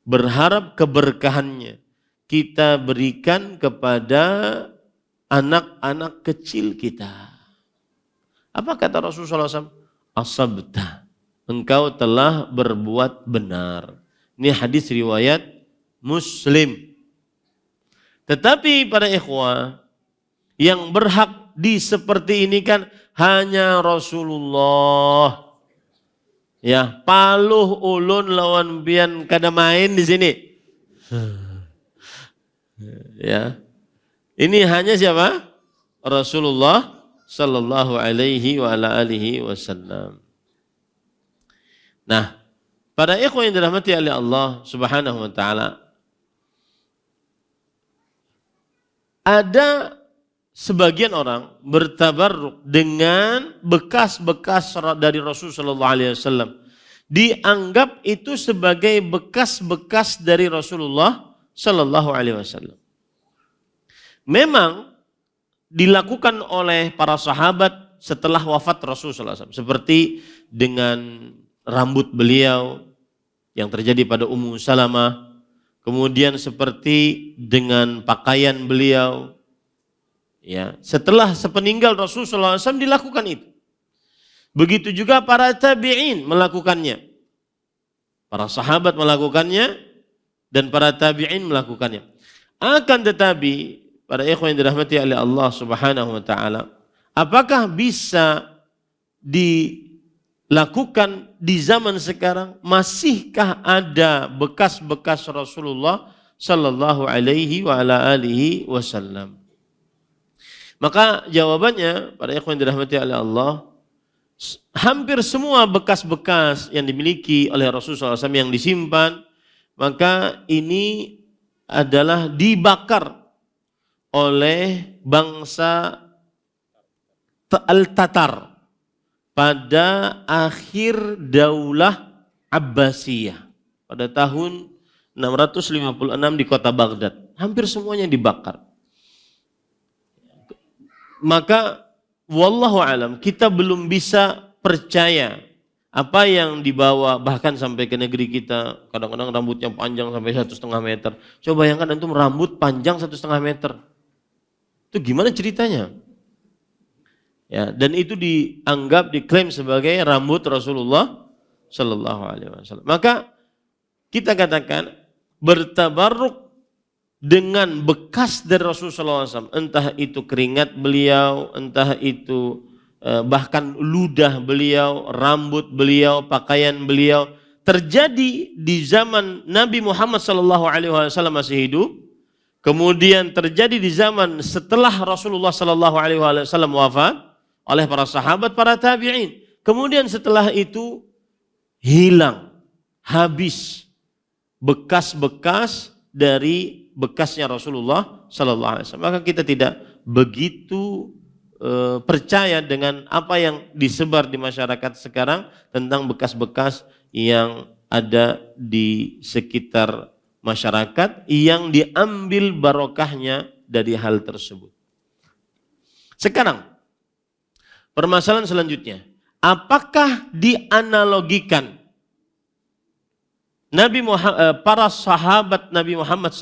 berharap keberkahannya kita berikan kepada anak-anak kecil kita. Apa kata Rasulullah SAW? Asabta, engkau telah berbuat benar. Ini hadis riwayat Muslim. Tetapi para ikhwah, yang berhak di seperti ini kan hanya Rasulullah. Ya, paluh ulun lawan bian kada main di sini. Ya. Ini hanya siapa? Rasulullah sallallahu alaihi wa ala alihi wasallam. Nah, para ikhwan yang dirahmati oleh Allah Subhanahu wa taala, ada sebagian orang bertabarruk dengan bekas-bekas dari Rasul sallallahu alaihi wasallam. Dianggap itu sebagai bekas-bekas dari Rasulullah sallallahu alaihi wasallam. Memang dilakukan oleh para sahabat setelah wafat Rasul sallallahu alaihi wasallam, seperti dengan rambut beliau yang terjadi pada Ummu Salamah, kemudian seperti dengan pakaian beliau. Ya, setelah sepeninggal Rasulullah SAW dilakukan itu. Begitu juga para tabi'in melakukannya. Para sahabat melakukannya dan para tabi'in melakukannya. Akan tetapi, para ikhwan yang dirahmati oleh Allah Subhanahu wa taala, apakah bisa dilakukan di zaman sekarang? Masihkah ada bekas-bekas Rasulullah sallallahu alaihi wa ala alihi wasallam? Maka jawabannya, para ikhwan yang dirahmati oleh Allah, hampir semua bekas-bekas yang dimiliki oleh Rasulullah SAW yang disimpan, maka ini adalah dibakar oleh bangsa Al-Tatar pada akhir Daulah Abbasiyah pada tahun 656 di kota Baghdad. Hampir semuanya dibakar. Maka wallahu alam, kita belum bisa percaya apa yang dibawa bahkan sampai ke negeri kita. Kadang-kadang rambutnya panjang sampai 1,5 meter. Coba bayangkan antum rambut panjang 1,5 meter. Itu gimana ceritanya? Ya, dan itu diklaim sebagai rambut Rasulullah sallallahu alaihi wasallam. Maka kita katakan bertabarruk dengan bekas dari Rasulullah SAW, entah itu keringat beliau, entah itu bahkan ludah beliau, rambut beliau, pakaian beliau, terjadi di zaman Nabi Muhammad SAW masih hidup, kemudian terjadi di zaman setelah Rasulullah SAW wafat oleh para sahabat, para tabi'in, kemudian setelah itu hilang, habis bekas-bekas dari bekasnya Rasulullah sallallahu alaihi wasallam. Maka kita tidak begitu percaya dengan apa yang disebar di masyarakat sekarang tentang bekas-bekas yang ada di sekitar masyarakat yang diambil barokahnya dari hal tersebut. Sekarang, permasalahan selanjutnya, apakah dianalogikan para sahabat Nabi Muhammad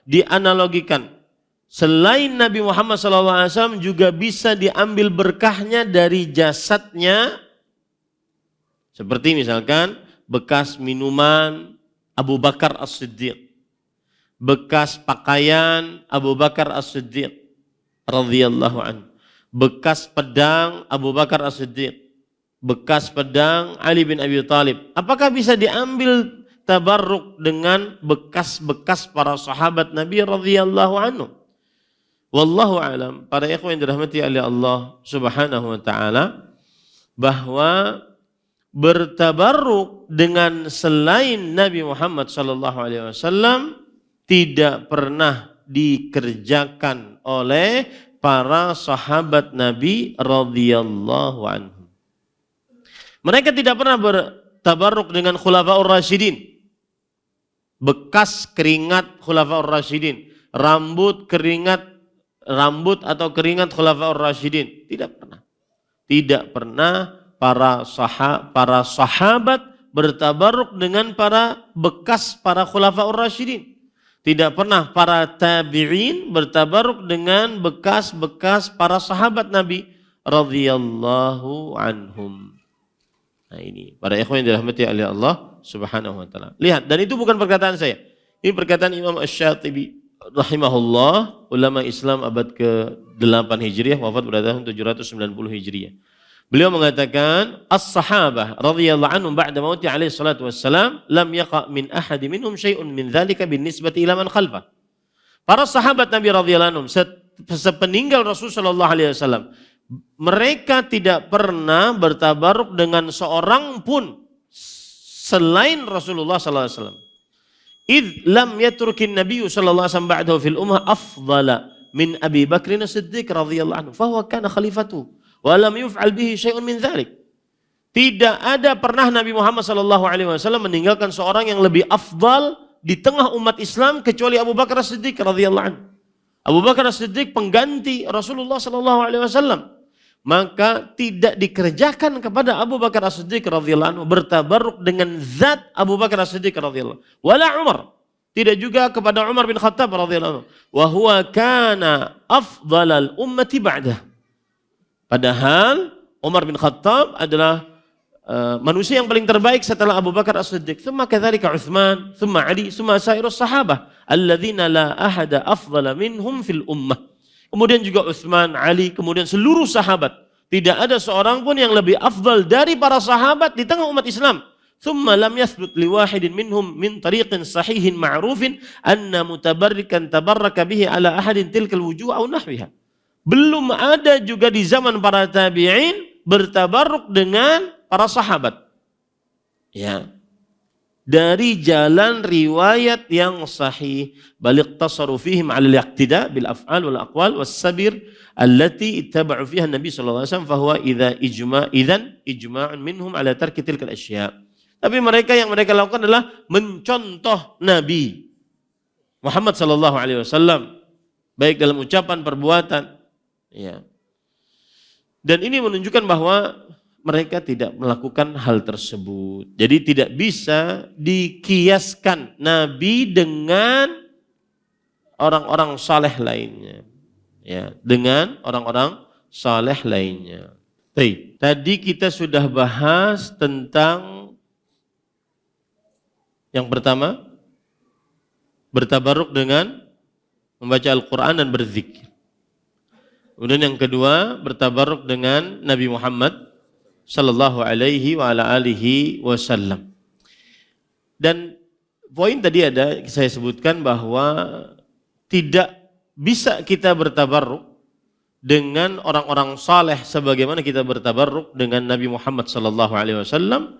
dianalogikan selain Nabi Muhammad SAW juga bisa diambil berkahnya dari jasadnya, seperti misalkan bekas minuman Abu Bakar As-Siddiq, bekas pakaian Abu Bakar As-Siddiq radhiyallahu anhu, bekas pedang Abu Bakar As-Siddiq, bekas pedang Ali bin Abi Thalib. Apakah bisa diambil tabarruk dengan bekas-bekas para sahabat Nabi radhiyallahu anhu? Wallahu alam, para ikhwan yang dirahmati oleh Allah Subhanahu wa taala, bahwa bertabarruk dengan selain Nabi Muhammad sallallahu alaihi wasallam tidak pernah dikerjakan oleh para sahabat Nabi radhiyallahu anhum. Mereka tidak pernah bertabarruk dengan Khulafaur Rasyidin. Bekas keringat Khulafaur Rasyidin, rambut atau keringat Khulafaur Rasyidin, tidak pernah. Tidak pernah para sahabat bertabarruk dengan bekas para Khulafaur Rasyidin. Tidak pernah para tabi'in bertabaruk dengan bekas-bekas para sahabat Nabi radhiyallahu anhum. Nah ini, para ikhwan yang dirahmati oleh Allah Subhanahu wa taala. Lihat, dan itu bukan perkataan saya. Ini perkataan Imam Asy-Syatibi rahimahullah, ulama Islam abad ke-8 Hijriah, wafat pada tahun 790 Hijriah. Beliau mengatakan, as-sahabah radhiyallahu anhum ba'da mauti alaihi salatu wassalam lam yaqa min ahadi minhum syai'un min dzalika binisbati ila man khalfah. Para sahabat Nabi radhiyallahu anhum sepeninggal Rasul sallallahu alaihi wasallam, mereka tidak pernah bertabaruk dengan seorang pun selain Rasulullah sallallahu alaihi wasallam. Idh lam yatrukin Nabi sallallahu alaihi wasallam ba'dahu fil ummah afdala min Abi Bakr As-Siddiq radhiyallahu anhu, fa huwa kana khalifatuhu. Walam yuf'al bihi syai'un min dzalik. Tidak ada pernah Nabi Muhammad sallallahu alaihi wasallam meninggalkan seorang yang lebih afdal di tengah umat Islam kecuali Abu Bakar As-Siddiq radhiyallahu anhu. Abu Bakar As-Siddiq pengganti Rasulullah sallallahu alaihi wasallam. Maka tidak dikerjakan kepada Abu Bakar As-Siddiq radhiyallahu anhu bertabarruk dengan zat Abu Bakar As-Siddiq radhiyallahu anhu. Wala Umar. Tidak juga kepada Umar bin Khattab radhiyallahu anhu. Wa huwa kana afdalal ummati ba'dah. Padahal Umar bin Khattab adalah manusia yang paling terbaik setelah Abu Bakar As-Siddiq. Tsumma kadzalika Utsman, tsumma Ali, tsumma sairus sahabah alladzina la ahada afdala minhum fil ummah. Kemudian juga Utsman, Ali, kemudian seluruh sahabat. Tidak ada seorang pun yang lebih afdal dari para sahabat di tengah umat Islam. Tsumma lam yathbut li wahidin minhum min tariqin sahihin ma'rufin anna mutabarrikan tabarraka bihi ala ahadin tilkal wujuh aw nahwiha. Belum ada juga di zaman para tabi'in bertabarruk dengan para sahabat. Ya. Dari jalan riwayat yang sahih, bal iqtasaru fihim 'ala al-iqtida bil af'al wal aqwal was sabir allati ittaba'u fiha Nabi sallallahu alaihi wasallam fa huwa ijma'un minhum 'ala tarki tilkal asya'. Tapi mereka yang mereka lakukan adalah mencontoh Nabi Muhammad sallallahu alaihi wasallam baik dalam ucapan, perbuatan. Ya. Dan ini menunjukkan bahwa mereka tidak melakukan hal tersebut. Jadi tidak bisa dikiaskan Nabi dengan orang-orang saleh lainnya. Ya, dengan orang-orang saleh lainnya. Baik, tadi kita sudah bahas tentang yang pertama, bertabaruk dengan membaca Al-Quran dan berzikir. Kemudian yang kedua, bertabaruk dengan Nabi Muhammad sallallahu alaihi wa ala alihi wasallam. Dan poin tadi ada saya sebutkan bahwa tidak bisa kita bertabaruk dengan orang-orang saleh sebagaimana kita bertabaruk dengan Nabi Muhammad sallallahu alaihi wasallam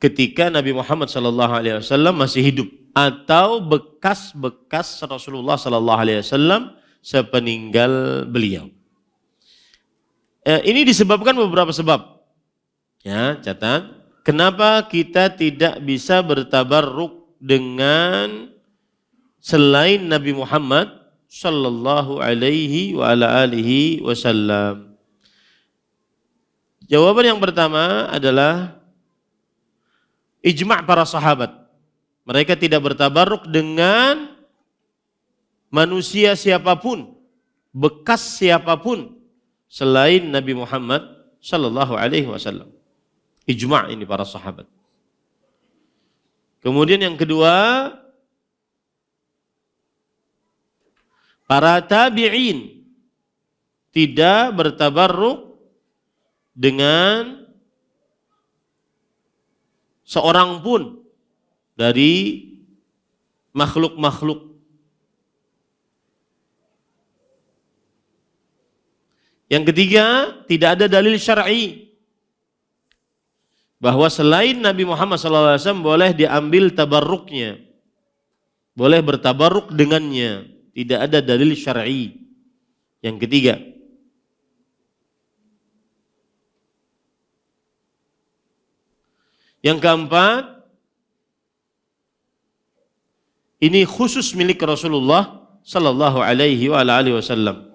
ketika Nabi Muhammad sallallahu alaihi wasallam masih hidup atau bekas-bekas Rasulullah sallallahu alaihi wasallam sepeninggal beliau. Ini disebabkan beberapa sebab. Ya, catat. Kenapa kita tidak bisa bertabarruk dengan selain Nabi Muhammad sallallahu alaihi wa ala alihi wasallam? Jawaban yang pertama adalah ijma' para sahabat. Mereka tidak bertabarruk dengan manusia siapapun, bekas siapapun selain Nabi Muhammad sallallahu alaihi wasallam. Ijma' ini para sahabat. Kemudian yang kedua, para tabi'in tidak bertabarruk dengan seorang pun dari makhluk-makhluk. Yang ketiga, tidak ada dalil syar'i bahwa selain Nabi Muhammad SAW boleh diambil tabarruknya, boleh bertabarruk dengannya. Tidak ada dalil syar'i. Yang ketiga, yang keempat, ini khusus milik Rasulullah sallallahu alaihi wa alihi wasallam.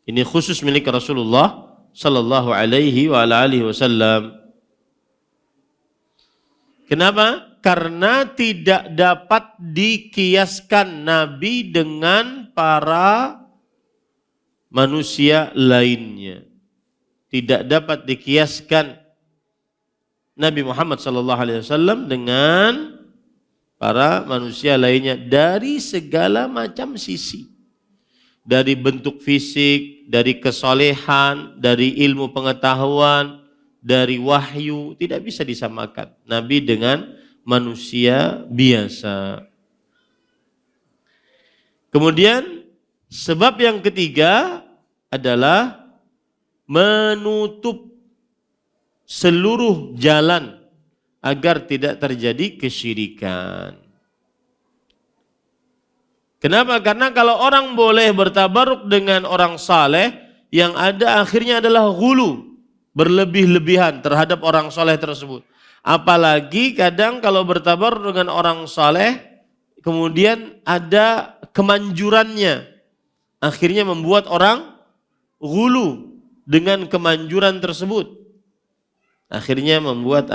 Ini khusus milik Rasulullah sallallahu alaihi wa alihi wasallam. Kenapa? Karena tidak dapat dikiaskan Nabi dengan para manusia lainnya. Tidak dapat dikiaskan Nabi Muhammad SAW dengan para manusia lainnya dari segala macam sisi. Dari bentuk fisik, dari kesolehan, dari ilmu pengetahuan, dari wahyu, tidak bisa disamakan Nabi dengan manusia biasa. Kemudian sebab yang ketiga adalah menutup seluruh jalan agar tidak terjadi kesyirikan. Kenapa? Karena kalau orang boleh bertabaruk dengan orang saleh, yang ada akhirnya adalah ghulu, berlebih-lebihan terhadap orang saleh tersebut. Apalagi kadang kalau bertabaruk dengan orang saleh, kemudian ada kemanjurannya, akhirnya membuat orang ghulu dengan kemanjuran tersebut. Akhirnya membuat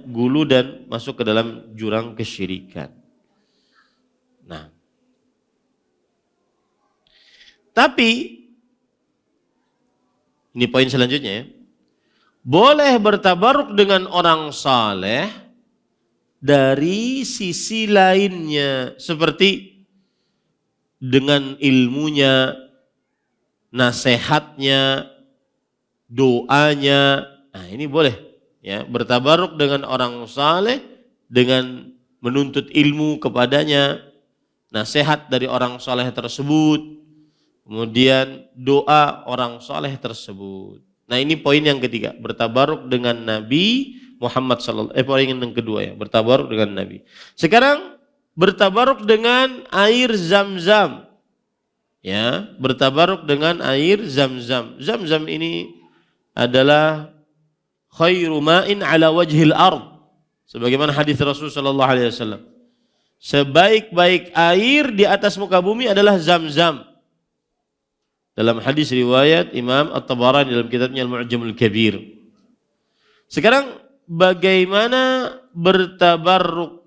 gulu dan masuk ke dalam jurang kesyirikan. Nah, tapi ini poin selanjutnya ya. Boleh bertabaruk dengan orang saleh dari sisi lainnya, seperti dengan ilmunya, nasihatnya, doanya. Nah, ini boleh ya, bertabaruk dengan orang saleh dengan menuntut ilmu kepadanya, nasihat dari orang saleh tersebut, kemudian doa orang saleh tersebut. Nah, ini poin yang ketiga, bertabaruk dengan Nabi Muhammad poin yang kedua ya, bertabaruk dengan Nabi. Sekarang bertabaruk dengan air Zam-Zam. Ya, bertabaruk dengan air Zam-Zam. Zam-Zam ini adalah khairu ma'in ala wajhil ard. Sebagaimana hadis Rasul sallallahu alaihi wasallam. Sebaik-baik air di atas muka bumi adalah Zam-Zam. Dalam hadis riwayat Imam At-Tabarani dalam kitabnya Al-Mu'jamul Kabir. Sekarang bagaimana bertabarruk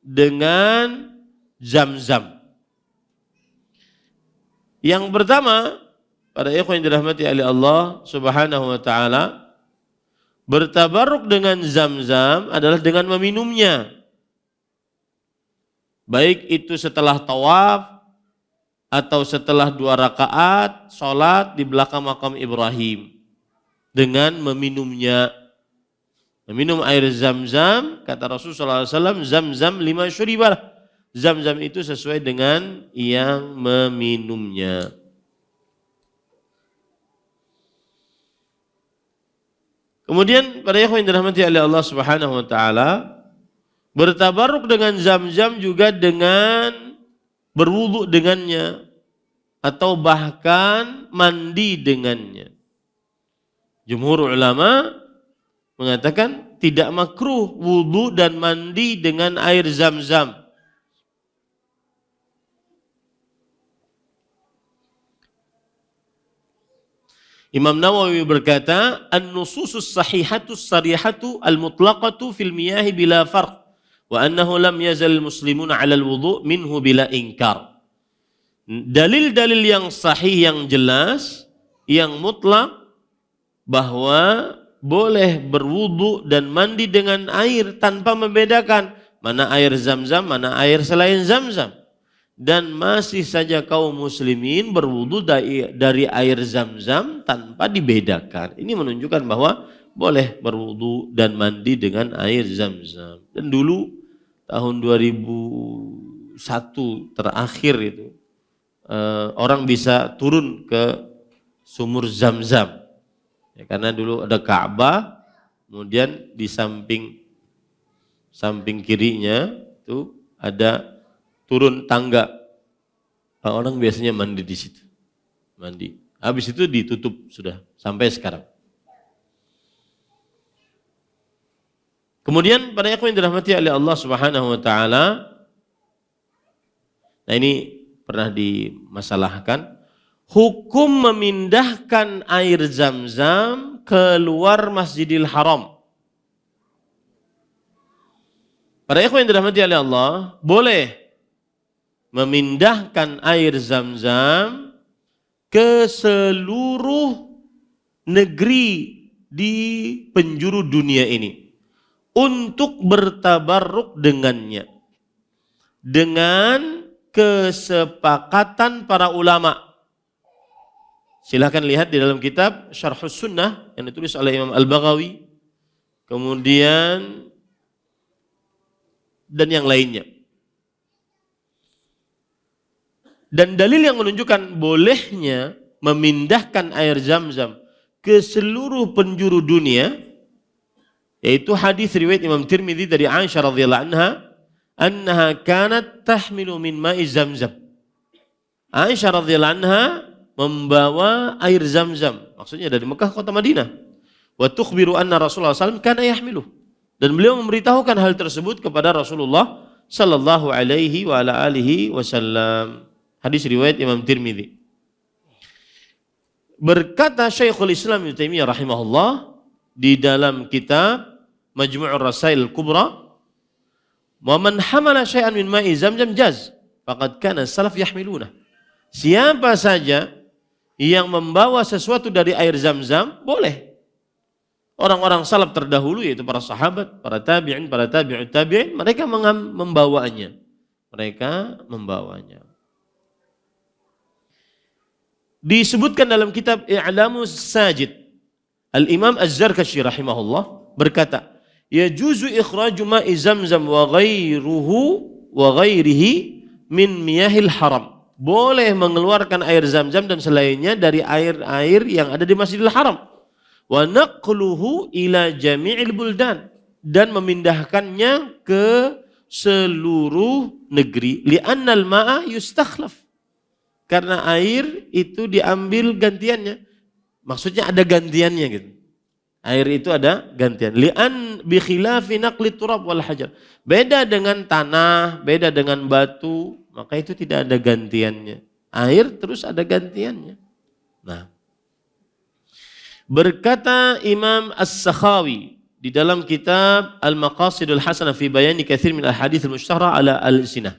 dengan Zam-Zam? Yang pertama, para ikhwan yang dirahmati oleh Allah Subhanahu wa taala, bertabarruk dengan Zam-Zam adalah dengan meminumnya. Baik itu setelah tawaf atau setelah 2 rakaat salat di belakang makam Ibrahim, dengan meminumnya. Meminum air Zam-Zam, kata Rasulullah SAW, Zam-Zam 5 syuribah. Zam-Zam itu sesuai dengan yang meminumnya. Kemudian para ikhwan yang dirahmati oleh Allah Subhanahu wa taala, Bertabaruk dengan Zam-Zam juga dengan berwudu dengannya atau bahkan mandi dengannya. Jumhur ulama mengatakan tidak makruh wudu dan mandi dengan air Zam-Zam. Imam Nawawi berkata, "An-nususus sahihatus sarihatu al-mutlaqatu fil miyahi bila farq, wa annahu lam yazal muslimuna 'ala al-wudu' minhu bila inkar." Dalil-dalil yang sahih yang jelas, yang mutlak bahwa boleh berwudu dan mandi dengan air tanpa membedakan mana air Zam-Zam, mana air selain Zam-Zam. Dan masih saja kaum muslimin berwudu dari air Zam-Zam tanpa dibedakan. Ini menunjukkan bahwa boleh berwudu dan mandi dengan air Zam-Zam. Dan dulu tahun 2001 terakhir itu orang bisa turun ke sumur Zam-Zam. Ya, karena dulu ada Ka'bah, kemudian di samping kirinya itu ada turun tangga. Orang biasanya mandi di situ. Mandi. Habis itu ditutup sudah sampai sekarang. Kemudian pada ikhwan yang dirahmati oleh Allah Subhanahu wa taala, nah ini pernah dimasalahkan, hukum memindahkan air Zam-Zam keluar Masjidil Haram. Para ikhwan yang dirahmati oleh Allah, boleh memindahkan air Zam-Zam ke seluruh negeri di penjuru dunia ini untuk bertabarruk dengannya dengan kesepakatan para ulama. Silakan lihat di dalam kitab Syarhus Sunnah yang ditulis oleh Imam Al-Baghawi, kemudian dan yang lainnya. Dan dalil yang menunjukkan bolehnya memindahkan air Zam-Zam ke seluruh penjuru dunia, yaitu hadis riwayat Imam Tirmidzi dari Aisyah radhiyallahu anha kanat tahmilu min ma'i Zam-Zam. Aisyah radhiyallahu anha membawa air Zam-Zam, maksudnya dari Mekah kota Madinah. Wa tukhbiru anna Rasulullah SAW kana yahmiluh. Dan beliau memberitahukan hal tersebut kepada Rasulullah sallallahu alaihi wa ala alihi wasallam. Hadis riwayat Imam Tirmidzi. Berkata Syekhul Islam Ibnu Taimiyah rahimahullah di dalam kitab Majmu'ur Rasail Kubra, "Wa man hamala syai'an min ma'i Zam-Zam jaz, faqad kana salaf yahmiluna." Siapa saja yang membawa sesuatu dari air Zam-Zam boleh. Orang-orang salaf terdahulu yaitu para sahabat, para tabi'in, para tabi'ut tabi'in, mereka membawanya. Mereka membawanya. Disebutkan dalam kitab I'lamus Sajid, Al-Imam Az-Zarkashi rahimahullah berkata, "Yajuzu ikhraju ma'i Zam-Zam wa ghairihi min miyahil haram." Boleh mengeluarkan air Zam-Zam dan selainnya dari air-air yang ada di Masjidil Haram. Wa naqluhu ila jami'il buldan, dan memindahkannya ke seluruh negeri. Li'annal ma'a yustakhlaf. Karena air itu diambil gantiannya. Maksudnya ada gantiannya gitu. Air itu ada gantian. Li'an bi khilafi naqli turab wal hajar. Beda dengan tanah, beda dengan batu, maka itu tidak ada gantiannya. Air terus ada gantiannya. Nah, berkata Imam As-Sakhawi di dalam kitab Al-Maqasidul Hasanah fi bayani katsir min al-hadits al-mushtahara ala al-sinah,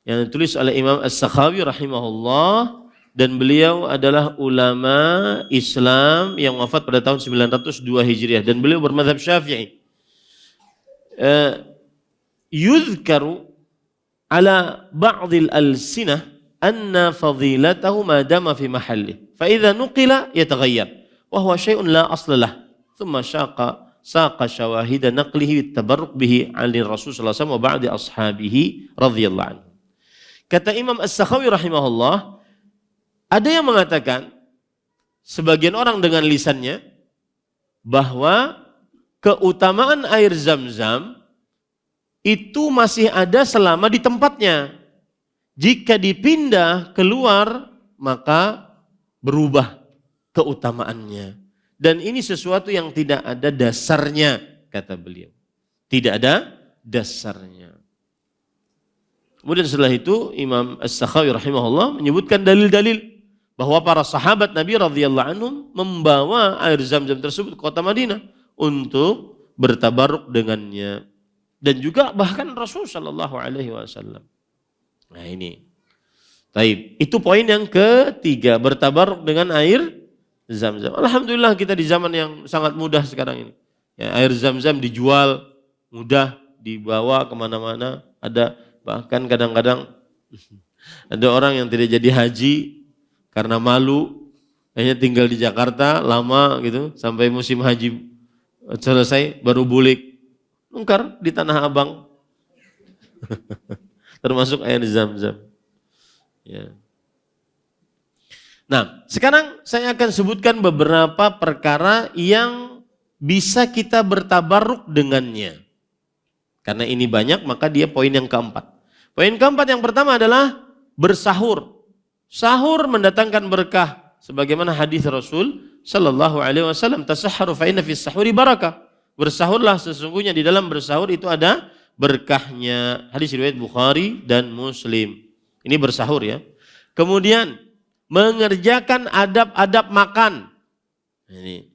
yang ditulis oleh Imam As-Sakhawi rahimahullah, dan beliau adalah ulama Islam yang wafat pada tahun 902 Hijriah, dan beliau bermadzhab Syafi'i. Yuzkaru ala ba'dil al-sinah anna fadilatahu ma dama fi mahalli fa idza nuqila yataghayyar wa huwa syai'un la asla lah thumma saqa syawahid naqlihi tabarruk bihi 'ala Rasul sallallahu alaihi wasallam wa ba'di ashabihi radhiyallahu anhu. Kata Imam As-Sakhawi rahimahullah, ada yang mengatakan, sebagian orang dengan lisannya, bahwa keutamaan air Zam-Zam itu masih ada selama di tempatnya. Jika dipindah keluar, maka berubah keutamaannya. Dan ini sesuatu yang tidak ada dasarnya, kata beliau. Tidak ada dasarnya. Kemudian setelah itu Imam As-Sakhawi rahimahullah menyebutkan dalil-dalil bahwa para sahabat Nabi radhiyallahu anhum membawa air Zam-Zam tersebut ke kota Madinah untuk bertabaruk dengannya. Dan juga bahkan Rasul sallallahu alaihi wasallam. Nah ini. Taib. Itu poin yang ketiga, bertabaruk dengan air Zam-Zam. Alhamdulillah kita di zaman yang sangat mudah sekarang ini. Ya, air Zam-Zam dijual mudah, dibawa kemana-mana. Ada bahkan kadang-kadang ada orang yang tidak jadi haji karena malu, hanya tinggal di Jakarta lama gitu sampai musim haji selesai baru bulik nungkar di Tanah Abang. Termasuk air Zam-Zam. Ya. Nah, sekarang saya akan sebutkan beberapa perkara yang bisa kita bertabaruk dengannya. Karena ini banyak, maka dia poin yang keempat. Poin keempat yang pertama adalah bersahur. Sahur mendatangkan berkah. Sebagaimana hadis Rasul sallallahu alaihi wasallam, tasahharu fa inna fis sahuri barakah. Bersahurlah, sesungguhnya di dalam bersahur itu ada berkahnya. Hadis riwayat Bukhari dan Muslim. Ini bersahur ya. Kemudian mengerjakan adab-adab makan. Ini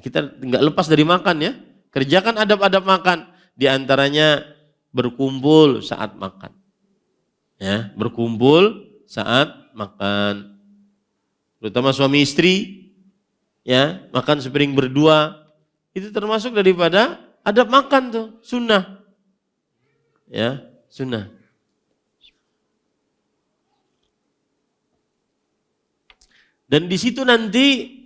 kita nggak lepas dari makan ya. Kerjakan adab-adab makan. Di antaranya berkumpul saat makan. Ya, berkumpul saat makan. Terutama suami istri ya, makan sepiring berdua. Itu termasuk daripada adab makan tuh, sunnah. Ya, sunnah. Dan di situ nanti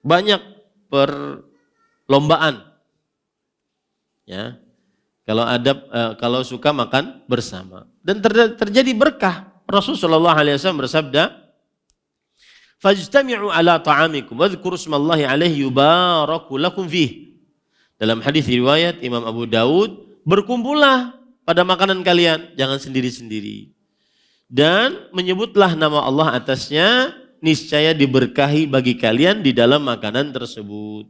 banyak perlombaan. Ya. Kalau suka makan bersama. Dan terjadi berkah. Rasulullah SAW bersabda, "Fajtami'u ala ta'amikum wadhkuru ismallahi alaihi yubaraku lakum fih." Dalam hadis riwayat Imam Abu Daud, berkumpullah pada makanan kalian, jangan sendiri-sendiri. Dan menyebutlah nama Allah atasnya, niscaya diberkahi bagi kalian di dalam makanan tersebut.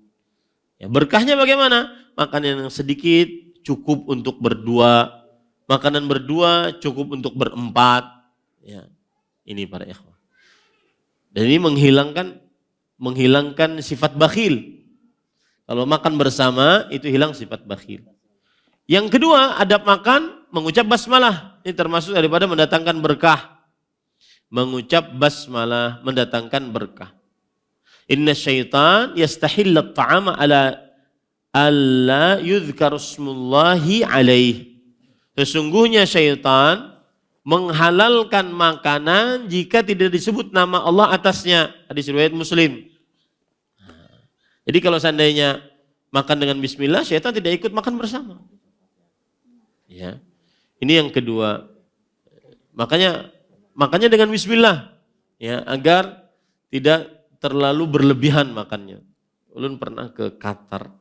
Ya, berkahnya bagaimana? Makanan yang sedikit cukup untuk berdua, makanan berdua cukup untuk berempat. Ya, ini para ikhwah. Dan ini menghilangkan sifat bakhil. Kalau makan bersama itu hilang sifat bakhil. Yang kedua, adab makan mengucap basmalah. Ini termasuk daripada mendatangkan berkah. Mengucap basmalah mendatangkan berkah. Inna syaitan yastahillat ta'ama ala alla yudhkar ismullahi alaih. Sesungguhnya syaitan menghalalkan makanan jika tidak disebut nama Allah atasnya. Hadis riwayat Muslim. Jadi kalau seandainya makan dengan bismillah, syaitan tidak ikut makan bersama. Ya. Ini yang kedua. Makanya dengan bismillah ya, agar tidak terlalu berlebihan makannya. Ulun pernah ke Qatar.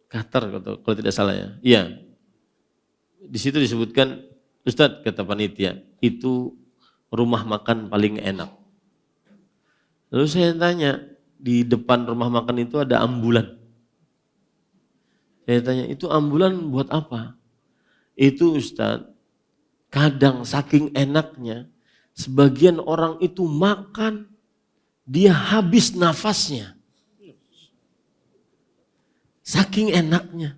Kalau tidak salah ya. Iya. Di situ disebutkan, Ustadz kata panitia, itu rumah makan paling enak. Lalu saya tanya, di depan rumah makan itu ada ambulan. Saya tanya, itu ambulan buat apa? Itu Ustadz, kadang saking enaknya, sebagian orang itu makan, dia habis nafasnya. Saking enaknya.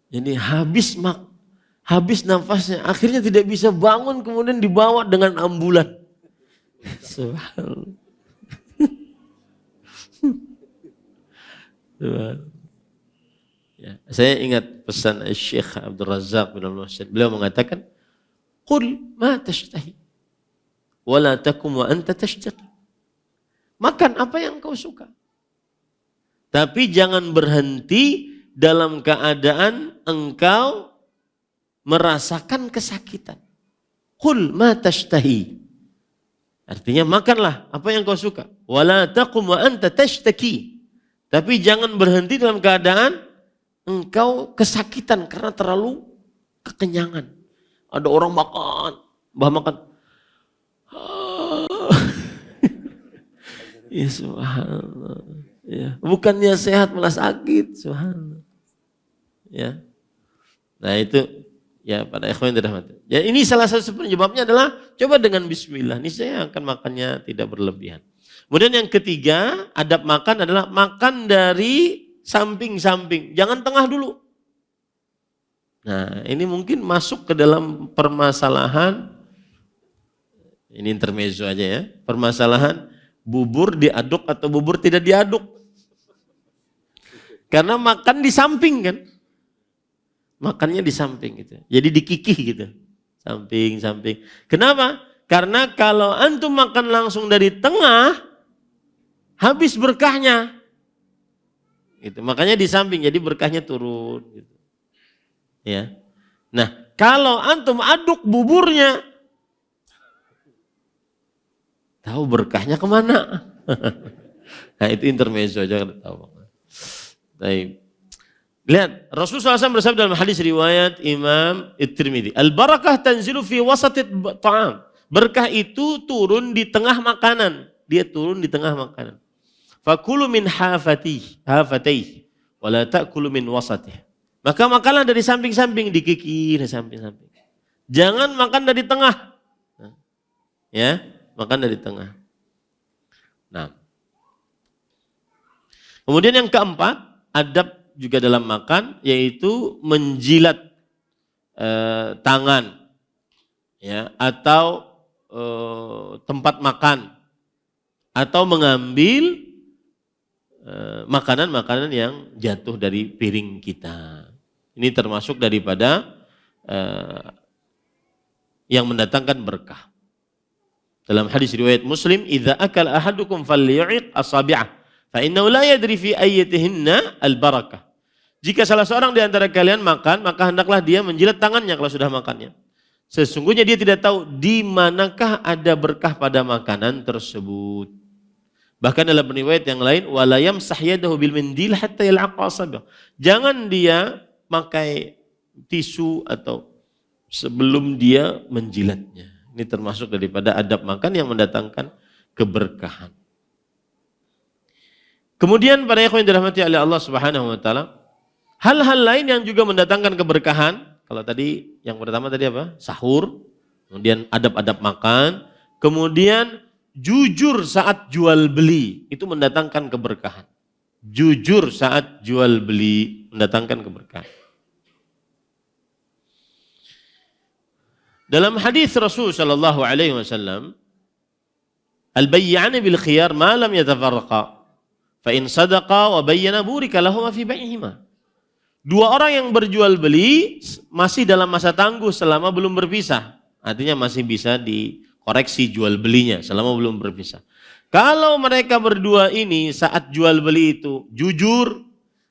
Jadi habis nafasnya, akhirnya tidak bisa bangun, kemudian dibawa dengan ambulan. Subhanallah. Ya, saya ingat pesan Syekh Abdul Razak bin Al-Muhsin. Beliau mengatakan, "Qul ma tashtahi wa la takum wa anta tashtaqi." Makan apa yang kau suka. Tapi jangan berhenti dalam keadaan engkau merasakan kesakitan. Qul ma tashtahi. Artinya makanlah apa yang kau suka. Wa la takum wa anta tashtaki. Tapi jangan berhenti dalam keadaan engkau kesakitan karena terlalu kekenyangan. Ada orang makan, makan. Ya subhanallah. Ya. Bukannya sehat malah sakit, subhanallah. Ya. Nah itu ya pada ikhwan yang dirahmati. Ya ini salah satu penyebabnya adalah coba dengan bismillah. Ini saya akan makannya tidak berlebihan. Kemudian yang ketiga, adab makan adalah makan dari samping-samping. Jangan tengah dulu. Nah ini mungkin masuk ke dalam permasalahan, ini intermezzo aja ya, permasalahan bubur diaduk atau bubur tidak diaduk. Karena makan di samping kan. Makannya di samping gitu. Jadi dikikih gitu. Samping-samping. Kenapa? Karena kalau antum makan langsung dari tengah, habis berkahnya. Gitu. Makanya di samping, jadi berkahnya turun. Gitu. Ya. Nah, kalau antum aduk buburnya, tahu berkahnya kemana? Nah itu intermezzo aja kan tahu. Baik. Lihat, Rasulullah SAW bersabda dalam hadis riwayat Imam At-Tirmidzi, al-barakah tanzilu fi wasatit ta'am. Berkah itu turun di tengah makanan. Dia turun di tengah makanan. Fakulu min hafatih, wala ta'kulu min wasatih. Maka makanlah dari samping-samping, dikikir dari samping-samping. Jangan makan dari tengah. Ya, makan dari tengah. Nah. Kemudian yang keempat, adab juga dalam makan, yaitu menjilat tangan, ya, atau tempat makan, atau mengambil makanan-makanan yang jatuh dari piring kita. Ini termasuk daripada yang mendatangkan berkah. Dalam hadis riwayat Muslim, "Idza akala ahadukum falyu'iq asabi'ah, fa innahu la yadri fi ayyatihinna al-barakah." Jika salah seorang di antara kalian makan, maka hendaklah dia menjilat tangannya kalau sudah makannya. Sesungguhnya dia tidak tahu di manakah ada berkah pada makanan tersebut. Bahkan dalam riwayat yang lain, wala yamsah yadahu bil mindil hatta yal'aqa asabi'ah. Jangan dia pakai tisu atau sebelum dia menjilatnya. Ini termasuk daripada adab makan yang mendatangkan keberkahan. Kemudian para ikhwan yang dirahmati oleh Allah Subhanahu wa taala, hal-hal lain yang juga mendatangkan keberkahan. Kalau tadi yang pertama tadi apa? Sahur, kemudian adab-adab makan, kemudian jujur saat jual beli, itu mendatangkan keberkahan. Jujur saat jual beli mendatangkan keberkahan. Dalam hadis Rasul sallallahu alaihi wasallam, al-bayyani bil khiyar ma lam yatafarraqa, fa in sadaqa wa bayyana burika lahuma fi bai'ihima. Dua orang yang berjual beli masih dalam masa tangguh selama belum berpisah. Artinya masih bisa dikoreksi jual belinya selama belum berpisah. Kalau mereka berdua ini saat jual beli itu jujur,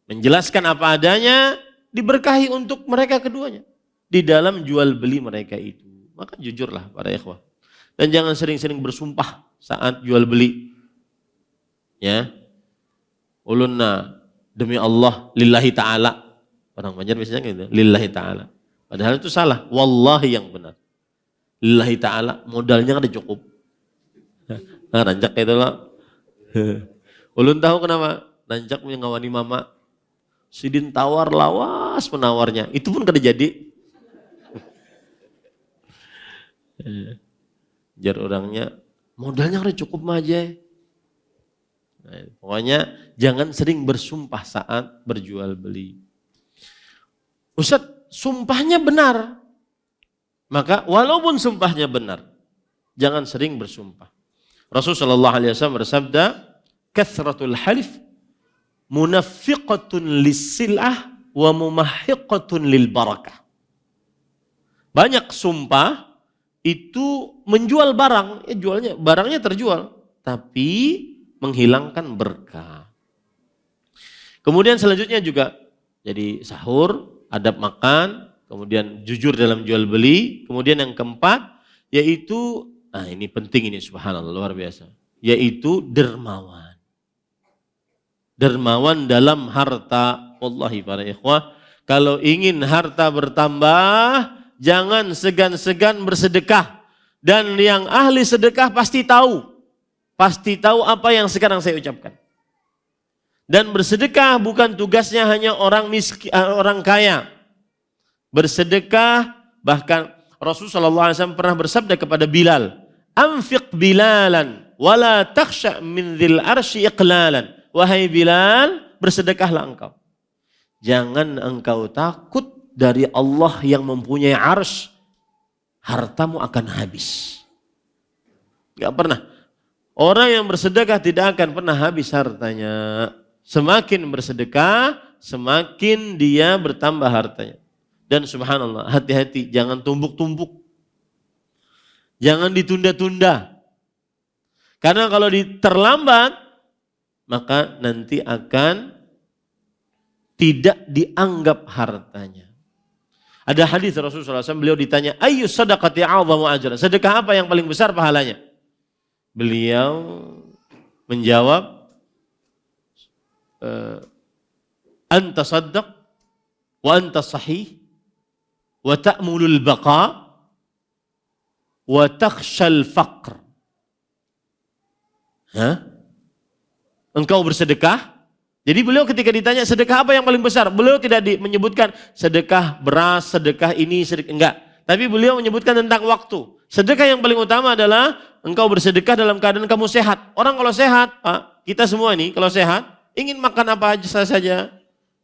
menjelaskan apa adanya, diberkahi untuk mereka keduanya di dalam jual beli mereka itu. Maka jujurlah para ikhwah. Dan jangan sering-sering bersumpah saat jual beli. Ya. Ulunna demi Allah lillahi ta'ala. Orang Banjar biasanya gitu, lillahi ta'ala. Padahal itu salah, wallahi yang benar. Lillahi ta'ala, modalnya kan udah cukup. Nah, ranjak itu lah. Ulun tahu kenapa? Ranjak punya ngawani mama. Sidin tawar lawas penawarnya. Itu pun kada jadi. Jar orangnya, modalnya udah cukup aja. Nah, pokoknya jangan sering bersumpah saat berjual beli. Ustaz, sumpahnya benar. Maka walaupun sumpahnya benar, jangan sering bersumpah. Rasulullah SAW bersabda, "Kathratul halif munafiqatun lis-sil'ah wa mumahiqatun lil barakah." Banyak sumpah itu menjual barang, jualnya barangnya terjual, tapi menghilangkan berkah. Kemudian selanjutnya juga jadi sahur, adab makan, kemudian jujur dalam jual beli, kemudian yang keempat yaitu, nah ini penting ini subhanallah luar biasa, yaitu dermawan. dermawan dalam harta. Wallahi para ikhwah, kalau ingin harta bertambah, jangan segan-segan bersedekah. Dan yang ahli sedekah pasti tahu apa yang sekarang saya ucapkan. Dan bersedekah bukan tugasnya hanya orang miskin, orang kaya. Bersedekah, bahkan Rasulullah SAW pernah bersabda kepada Bilal, "Anfiq Bilalan, wala takhsha min dzil arsy iqlalan." Wahai Bilal, bersedekahlah engkau. Jangan engkau takut dari Allah yang mempunyai arsy, hartamu akan habis. Gak pernah. Orang yang bersedekah tidak akan pernah habis hartanya. Semakin bersedekah, semakin dia bertambah hartanya. Dan subhanallah, hati-hati, jangan tumbuk-tumbuk. Jangan ditunda-tunda. Karena kalau terlambat, maka nanti akan tidak dianggap hartanya. Ada hadis Rasulullah SAW, beliau ditanya, "Ayyu sadaqati a'zamu ajran?" Sedekah apa yang paling besar pahalanya? Beliau menjawab, "Anta saddaq wa anta sahih wa ta'mulul baqa wa takhshal faqr." Engkau bersedekah. Jadi beliau ketika ditanya sedekah apa yang paling besar, beliau tidak menyebutkan sedekah beras, sedekah ini, sedekah enggak. Tapi beliau menyebutkan tentang waktu. Sedekah yang paling utama adalah engkau bersedekah dalam keadaan kamu sehat. Orang kalau sehat, Pak, kita semua ini kalau sehat, ingin makan apa saja,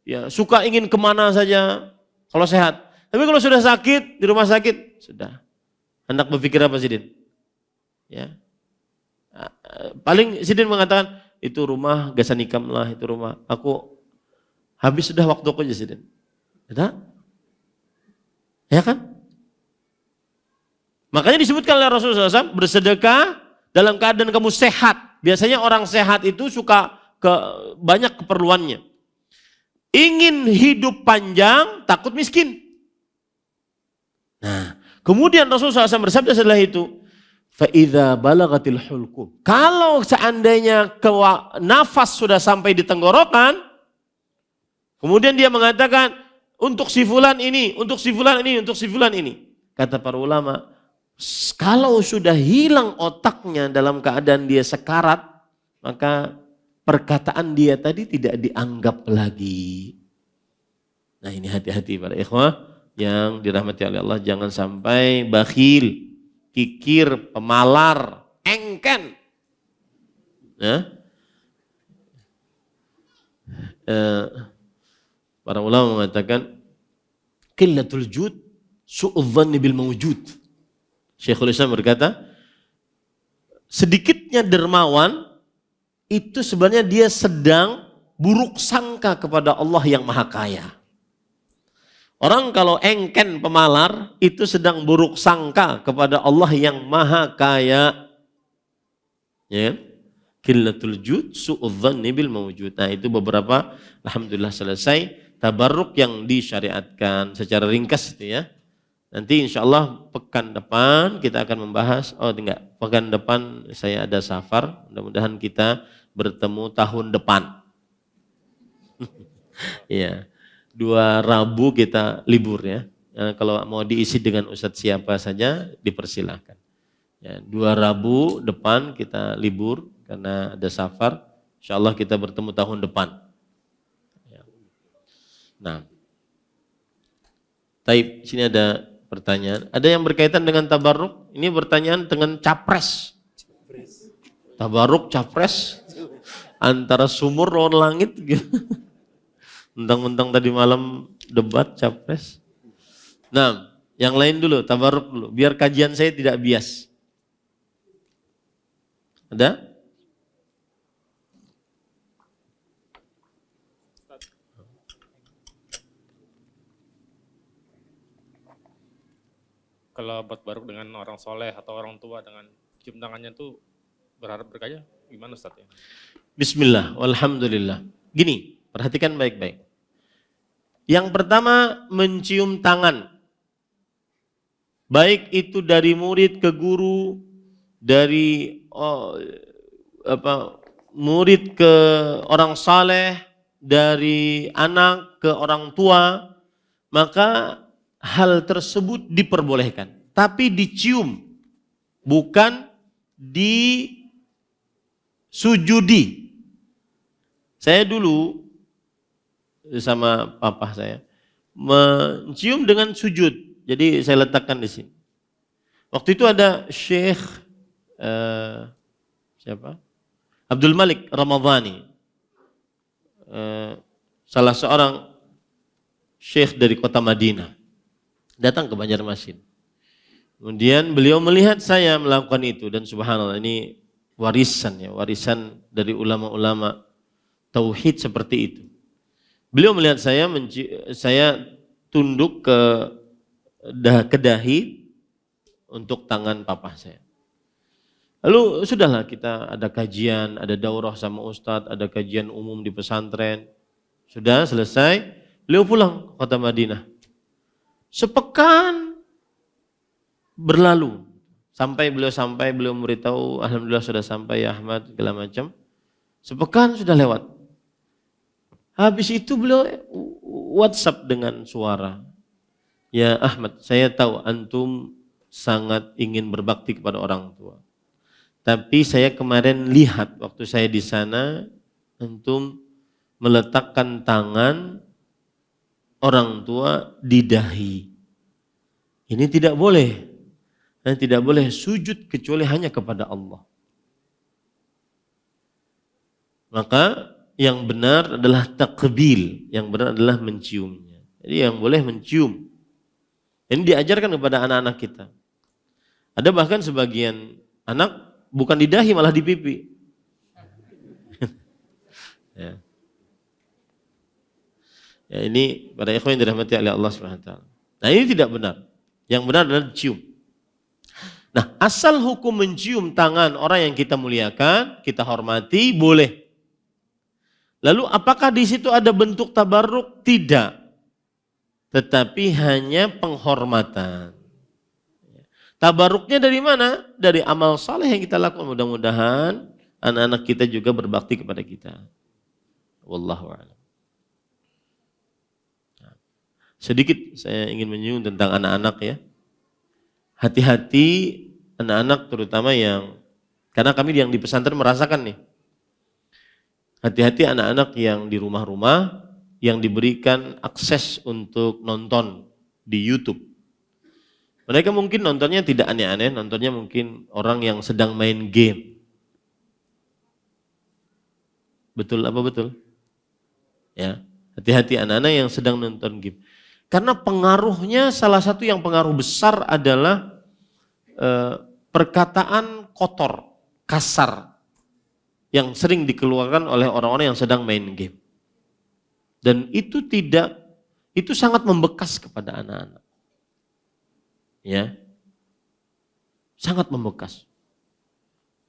ya suka ingin kemana saja kalau sehat. Tapi kalau sudah sakit, di rumah sakit, sudah. Hendak berpikir apa Sidin? Ya. Paling Sidin mengatakan, itu rumah gasan ikam lah, itu rumah. Aku habis sudah waktu aku aja Sidin. Ya kan? Makanya disebutkan oleh Rasulullah SAW, bersedekah dalam keadaan kamu sehat. Biasanya orang sehat itu suka banyak keperluannya. Ingin hidup panjang, takut miskin. Nah, kemudian Rasulullah SAW bersabda setelah itu, "Fa'idha balagatil hulqum." Kalau seandainya nafas sudah sampai di tenggorokan, kemudian dia mengatakan, untuk si fulan ini, untuk si fulan ini, untuk si fulan ini. Kata para ulama, kalau sudah hilang otaknya dalam keadaan dia sekarat, maka perkataan dia tadi tidak dianggap lagi. Nah ini hati-hati para ikhwah yang dirahmati oleh Allah, jangan sampai bakhil, kikir, pemalar, engken. Para ulama mengatakan qillatul jud su'udzanni bil mawjud. Syekhul Islam berkata, sedikitnya dermawan itu sebenarnya dia sedang buruk sangka kepada Allah yang Maha Kaya. Orang kalau engken pemalar itu sedang buruk sangka kepada Allah yang Maha Kaya. Ya kan? Qillatul jud su'udzanni bil mawjud. Nah, itu beberapa alhamdulillah selesai tabarruk yang disyariatkan secara ringkas itu ya. Nanti insya Allah pekan depan kita akan membahas, pekan depan saya ada safar, mudah-mudahan kita bertemu tahun depan. Ya, 2 Rabu kita libur ya. Kalau mau diisi dengan ustadz siapa saja dipersilahkan. Ya, 2 Rabu depan kita libur karena ada safar, insya Allah kita bertemu tahun depan. Ya. Nah, taib, sini ada pertanyaan. Ada yang berkaitan dengan tabarruk? Ini pertanyaan dengan capres. Tabarruk capres antara sumur lawan langit gitu. Mentang-mentang tadi malam debat capres. Nah, yang lain dulu, tabarruk dulu. Biar kajian saya tidak bias. Ada? Kalau buat baruk dengan orang soleh atau orang tua dengan cium tangannya tuh berharap berkaya, gimana Ustaz ya? Bismillah, walhamdulillah. Gini, perhatikan baik-baik. Yang pertama, mencium tangan. Baik itu dari murid ke guru, dari murid ke orang saleh, dari anak ke orang tua, maka hal tersebut diperbolehkan. Tapi dicium, bukan disujudi. Saya dulu sama papa saya mencium dengan sujud. Jadi saya letakkan di sini. Waktu itu ada Syekh siapa? Abdul Malik Ramadhani, salah seorang syekh dari kota Madinah, datang ke Banjarmasin. Kemudian beliau melihat saya melakukan itu, dan subhanallah, ini warisan ya, warisan dari ulama-ulama tauhid seperti itu. Beliau melihat saya tunduk ke dahi untuk tangan papa saya. Lalu sudahlah, kita ada kajian, ada daurah sama ustadz, ada kajian umum di pesantren. Sudah selesai, beliau pulang ke kota Madinah. Sepekan berlalu, sampai beliau memberitahu, alhamdulillah sudah sampai ya Ahmad, segala macam. Sepekan sudah lewat. Habis itu beliau WhatsApp dengan suara. Ya Ahmad, saya tahu antum sangat ingin berbakti kepada orang tua. Tapi saya kemarin lihat waktu saya di sana, antum meletakkan tangan orang tua di dahi. Ini tidak boleh. Dan tidak boleh sujud kecuali hanya kepada Allah. Maka yang benar adalah takbil, yang benar adalah menciumnya. Jadi yang boleh mencium. Ini diajarkan kepada anak-anak kita. Ada bahkan sebagian anak bukan di dahi, malah di pipi. Ya. Ya, ini para ikhwan yang dirahmati oleh Allah SWT. Nah, ini tidak benar. Yang benar adalah cium. Nah, asal hukum mencium tangan orang yang kita muliakan, kita hormati, boleh. Lalu apakah di situ ada bentuk tabarruk? Tidak. Tetapi hanya penghormatan. Tabarruknya dari mana? Dari amal saleh yang kita lakukan. Mudah-mudahan anak-anak kita juga berbakti kepada kita. Wallahu a'lam. Sedikit saya ingin menyinggung tentang anak-anak ya. Hati-hati anak-anak terutama yang, karena kami yang di pesantren merasakan nih. Hati-hati anak-anak yang di rumah-rumah yang diberikan akses untuk nonton di YouTube. Mereka mungkin nontonnya tidak aneh-aneh, nontonnya mungkin orang yang sedang main game. Betul apa betul? Ya, hati-hati anak-anak yang sedang nonton game. Karena pengaruhnya, salah satu yang pengaruh besar adalah perkataan kotor, kasar, yang sering dikeluarkan oleh orang-orang yang sedang main game. Dan itu sangat membekas kepada anak-anak. Ya, sangat membekas.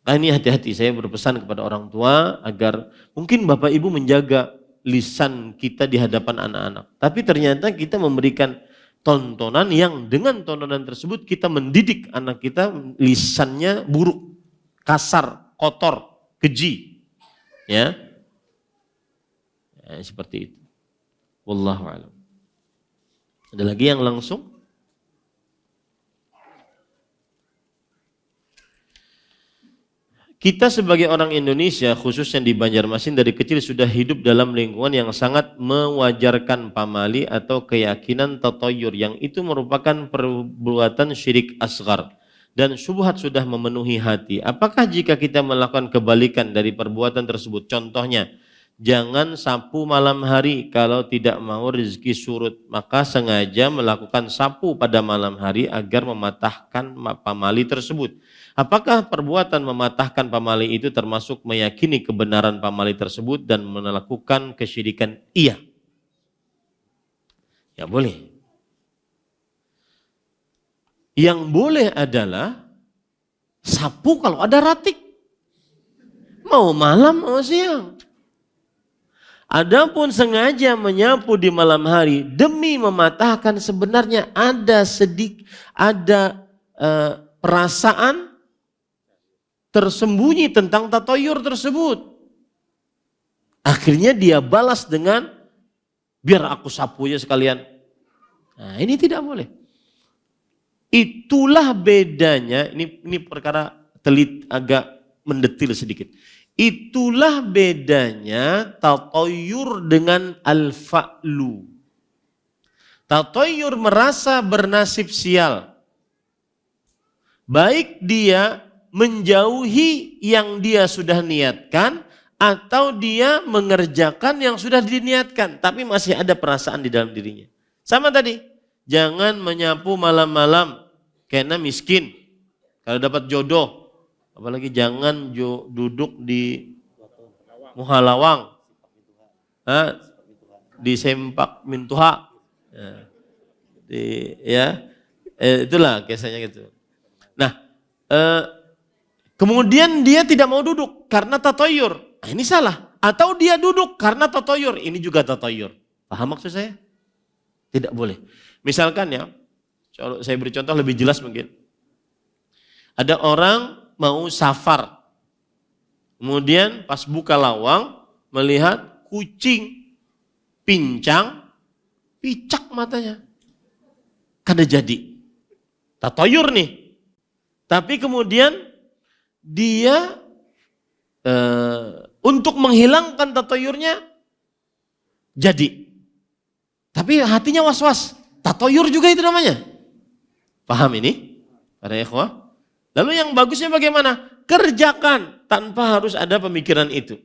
Nah, ini hati-hati, saya berpesan kepada orang tua agar mungkin Bapak Ibu menjaga lisan kita di hadapan anak-anak. Tapi ternyata kita memberikan tontonan yang dengan tontonan tersebut kita mendidik anak kita lisannya buruk, kasar, kotor, keji. Ya, seperti itu. Wallahu a'lam. Ada lagi yang langsung? Kita sebagai orang Indonesia, khususnya di Banjarmasin, dari kecil sudah hidup dalam lingkungan yang sangat mewajarkan pamali atau keyakinan tatoyur, yang itu merupakan perbuatan syirik asghar dan syubhat sudah memenuhi hati. Apakah jika kita melakukan kebalikan dari perbuatan tersebut, contohnya jangan sapu malam hari kalau tidak mau rezeki surut, maka sengaja melakukan sapu pada malam hari agar mematahkan pamali tersebut. Apakah perbuatan mematahkan pamali itu termasuk meyakini kebenaran pamali tersebut dan melakukan kesyirikan? Iya. Ya boleh. Yang boleh adalah sapu kalau ada ratik. Mau malam mau siang. Adapun sengaja menyapu di malam hari demi mematahkan, sebenarnya ada perasaan tersembunyi tentang tatoyur tersebut. Akhirnya dia balas dengan, biar aku sapu aja sekalian. Nah, ini tidak boleh. Itulah bedanya, ini perkara agak mendetil sedikit. Itulah bedanya tatoyur dengan al-fa'lu. Tatoyur merasa bernasib sial. Baik dia menjauhi yang dia sudah niatkan atau dia mengerjakan yang sudah diniatkan, tapi masih ada perasaan di dalam dirinya. Sama tadi, jangan menyapu malam-malam karena miskin. Kalau dapat jodoh, apalagi jangan duduk di Muhalawang, di Sempak Mintuha, itulah biasanya gitu. Nah, kemudian dia tidak mau duduk karena tatoyur. Nah, ini salah. Atau dia duduk karena tatoyur. Ini juga tatoyur. Paham maksud saya? Tidak boleh. Misalkan ya, saya beri contoh lebih jelas mungkin. Ada orang mau safar. Kemudian pas buka lawang, melihat kucing pincang, picak matanya. Kada jadi. Tatoyur nih. Tapi kemudian dia untuk menghilangkan tatoyurnya jadi. Tapi hatinya was-was. Tatoyur juga itu namanya. Paham ini? Para ikhwah. Lalu yang bagusnya bagaimana? Kerjakan tanpa harus ada pemikiran itu.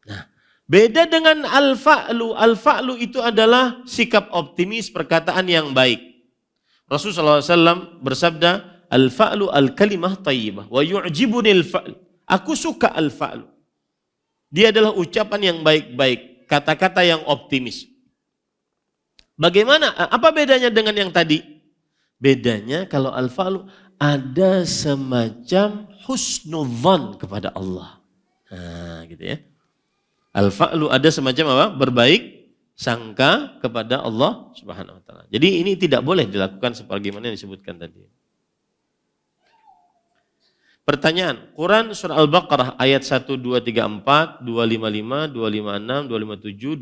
Nah, beda dengan al-fa'lu. Al-fa'lu itu adalah sikap optimis, perkataan yang baik. Rasulullah SAW bersabda, al-fa'lu al-kalimah tayyibah wa yu'jibuni al-fa'lu. Aku suka al-fa'lu. Dia adalah ucapan yang baik-baik, kata-kata yang optimis. Bagaimana? Apa bedanya dengan yang tadi? Bedanya kalau al-fa'lu ada semacam husnudzan kepada Allah. Nah, gitu ya. Al-fa'lu ada semacam apa? Berbaik sangka kepada Allah Subhanahu wa taala. Jadi ini tidak boleh dilakukan sebagaimana yang disebutkan tadi. Pertanyaan, Quran surah Al-Baqarah ayat 1, 2, 3, 4, 255, 256, 257,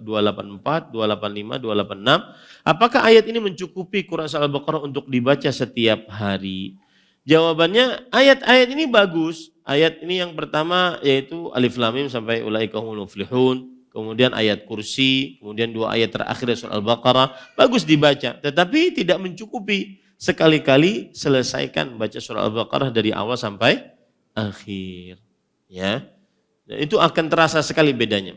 284, 285, 286. Apakah ayat ini mencukupi Quran surah Al-Baqarah untuk dibaca setiap hari? Jawabannya, ayat-ayat ini bagus. Ayat ini yang pertama yaitu Alif Lam Mim sampai ulaika humul muflihun. Kemudian ayat kursi, kemudian 2 ayat terakhir surah Al-Baqarah. Bagus dibaca, tetapi tidak mencukupi. Sekali-kali selesaikan baca surah Al-Baqarah dari awal sampai akhir. Ya, dan itu akan terasa sekali bedanya.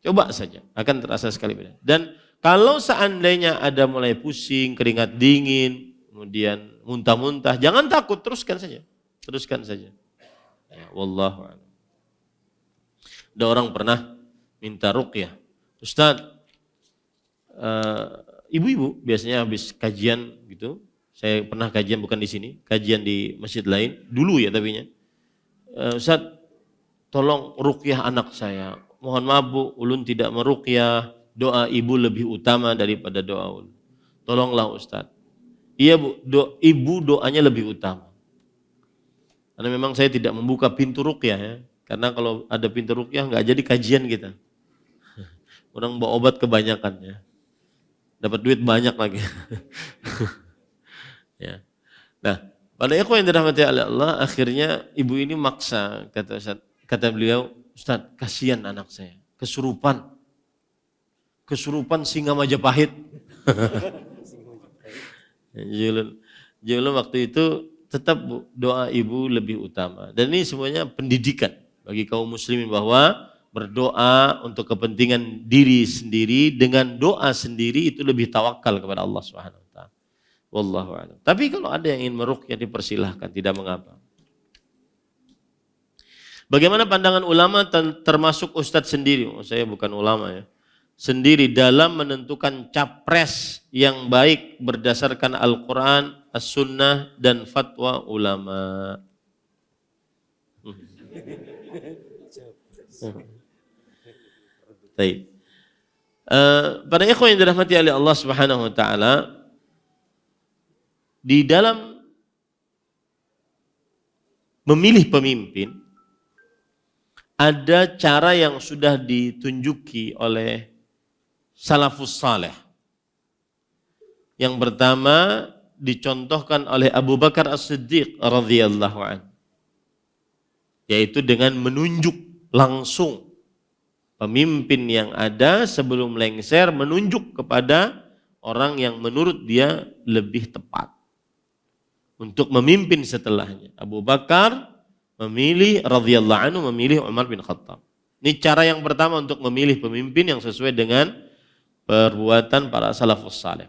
Coba saja, akan terasa sekali bedanya. Dan kalau seandainya ada mulai pusing, keringat dingin, kemudian muntah-muntah, jangan takut, teruskan saja. Teruskan saja. Ya, wallahu a'lam. Ada orang pernah minta ruqyah. Ustaz, ibu-ibu biasanya habis kajian gitu. Saya pernah kajian bukan di sini, kajian di masjid lain, dulu ya tapinya. Ustaz, tolong ruqyah anak saya. Mohon maaf Bu, ulun tidak meruqyah, doa ibu lebih utama daripada doa ulun. Tolonglah Ustaz. Iya Bu, ibu doanya lebih utama. Karena memang saya tidak membuka pintu ruqyah ya. Karena kalau ada pintu ruqyah nggak jadi kajian kita. Orang bawa obat kebanyakan ya. Dapat duit banyak lagi. Ya. Nah, pada ikhwan yang dirahmati oleh Allah, akhirnya ibu ini maksa, kata beliau, Ustaz, kasihan anak saya, kesurupan singa Majapahit. Jadi waktu itu tetap doa ibu lebih utama. Dan ini semuanya pendidikan bagi kaum muslimin bahwa berdoa untuk kepentingan diri sendiri dengan doa sendiri itu lebih tawakal kepada Allah Subhanahu wa taala. Wallahu a'lam. Tapi kalau ada yang ingin meruqyah dipersilahkan, tidak mengapa. Bagaimana pandangan ulama termasuk ustadz sendiri? Oh, saya bukan ulama ya. Sendiri dalam menentukan capres yang baik berdasarkan Al-Quran, As-Sunnah dan fatwa ulama. Baik. Para ikhwan yang dirahmati oleh Allah Subhanahu wa taala, di dalam memilih pemimpin ada cara yang sudah ditunjuki oleh salafus saleh. Yang pertama dicontohkan oleh Abu Bakar As-Siddiq radhiyallahu anhu, yaitu dengan menunjuk langsung pemimpin yang ada sebelum lengser, menunjuk kepada orang yang menurut dia lebih tepat untuk memimpin setelahnya. Abu Bakar memilih radhiyallahu anhu memilih Umar bin Khattab. Ini cara yang pertama untuk memilih pemimpin yang sesuai dengan perbuatan para salafus saleh.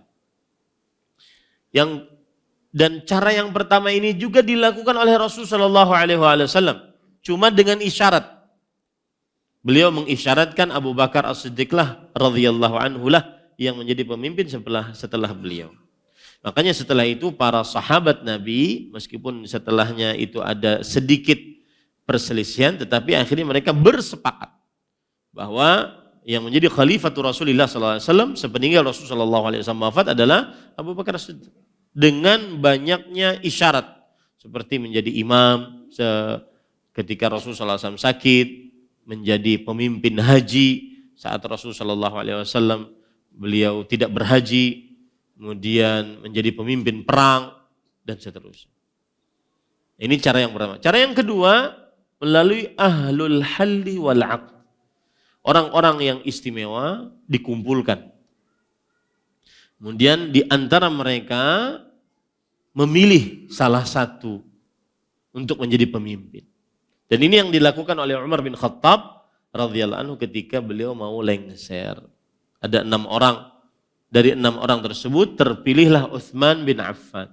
Dan cara yang pertama ini juga dilakukan oleh Rasulullah sallallahu alaihi wasallam, cuma dengan isyarat. Beliau mengisyaratkan Abu Bakar As-Siddiq lah radhiyallahu anhu lah yang menjadi pemimpin setelah beliau. Makanya setelah itu para sahabat Nabi, meskipun setelahnya itu ada sedikit perselisihan, tetapi akhirnya mereka bersepakat bahwa yang menjadi khalifatul Rasulullah SAW sepeninggal Rasulullah SAW wafat adalah Abu Bakar As-Siddiq. Dengan banyaknya isyarat, seperti menjadi imam ketika Rasulullah SAW sakit, menjadi pemimpin haji saat Rasulullah SAW beliau tidak berhaji, kemudian menjadi pemimpin perang, dan seterusnya. Ini cara yang pertama. Cara yang kedua, melalui ahlul halli wal aqd. Orang-orang yang istimewa dikumpulkan. Kemudian di antara mereka memilih salah satu untuk menjadi pemimpin. Dan ini yang dilakukan oleh Umar bin Khattab radhiyallahu anhu ketika beliau mau lengser. Ada 6 orang. Dari 6 orang tersebut terpilihlah Utsman bin Affan.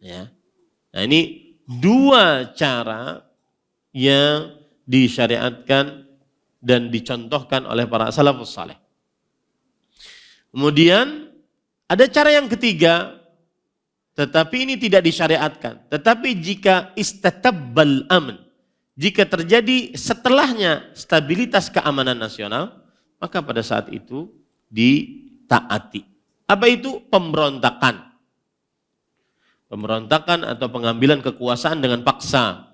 Ya. Nah, ini 2 cara yang disyariatkan dan dicontohkan oleh para salafus saleh. Kemudian ada cara yang ketiga, tetapi ini tidak disyariatkan. Tetapi jika istatabbal amn, jika terjadi setelahnya stabilitas keamanan nasional, maka pada saat itu ditaati. Apa itu? Pemberontakan. Pemberontakan atau pengambilan kekuasaan dengan paksa.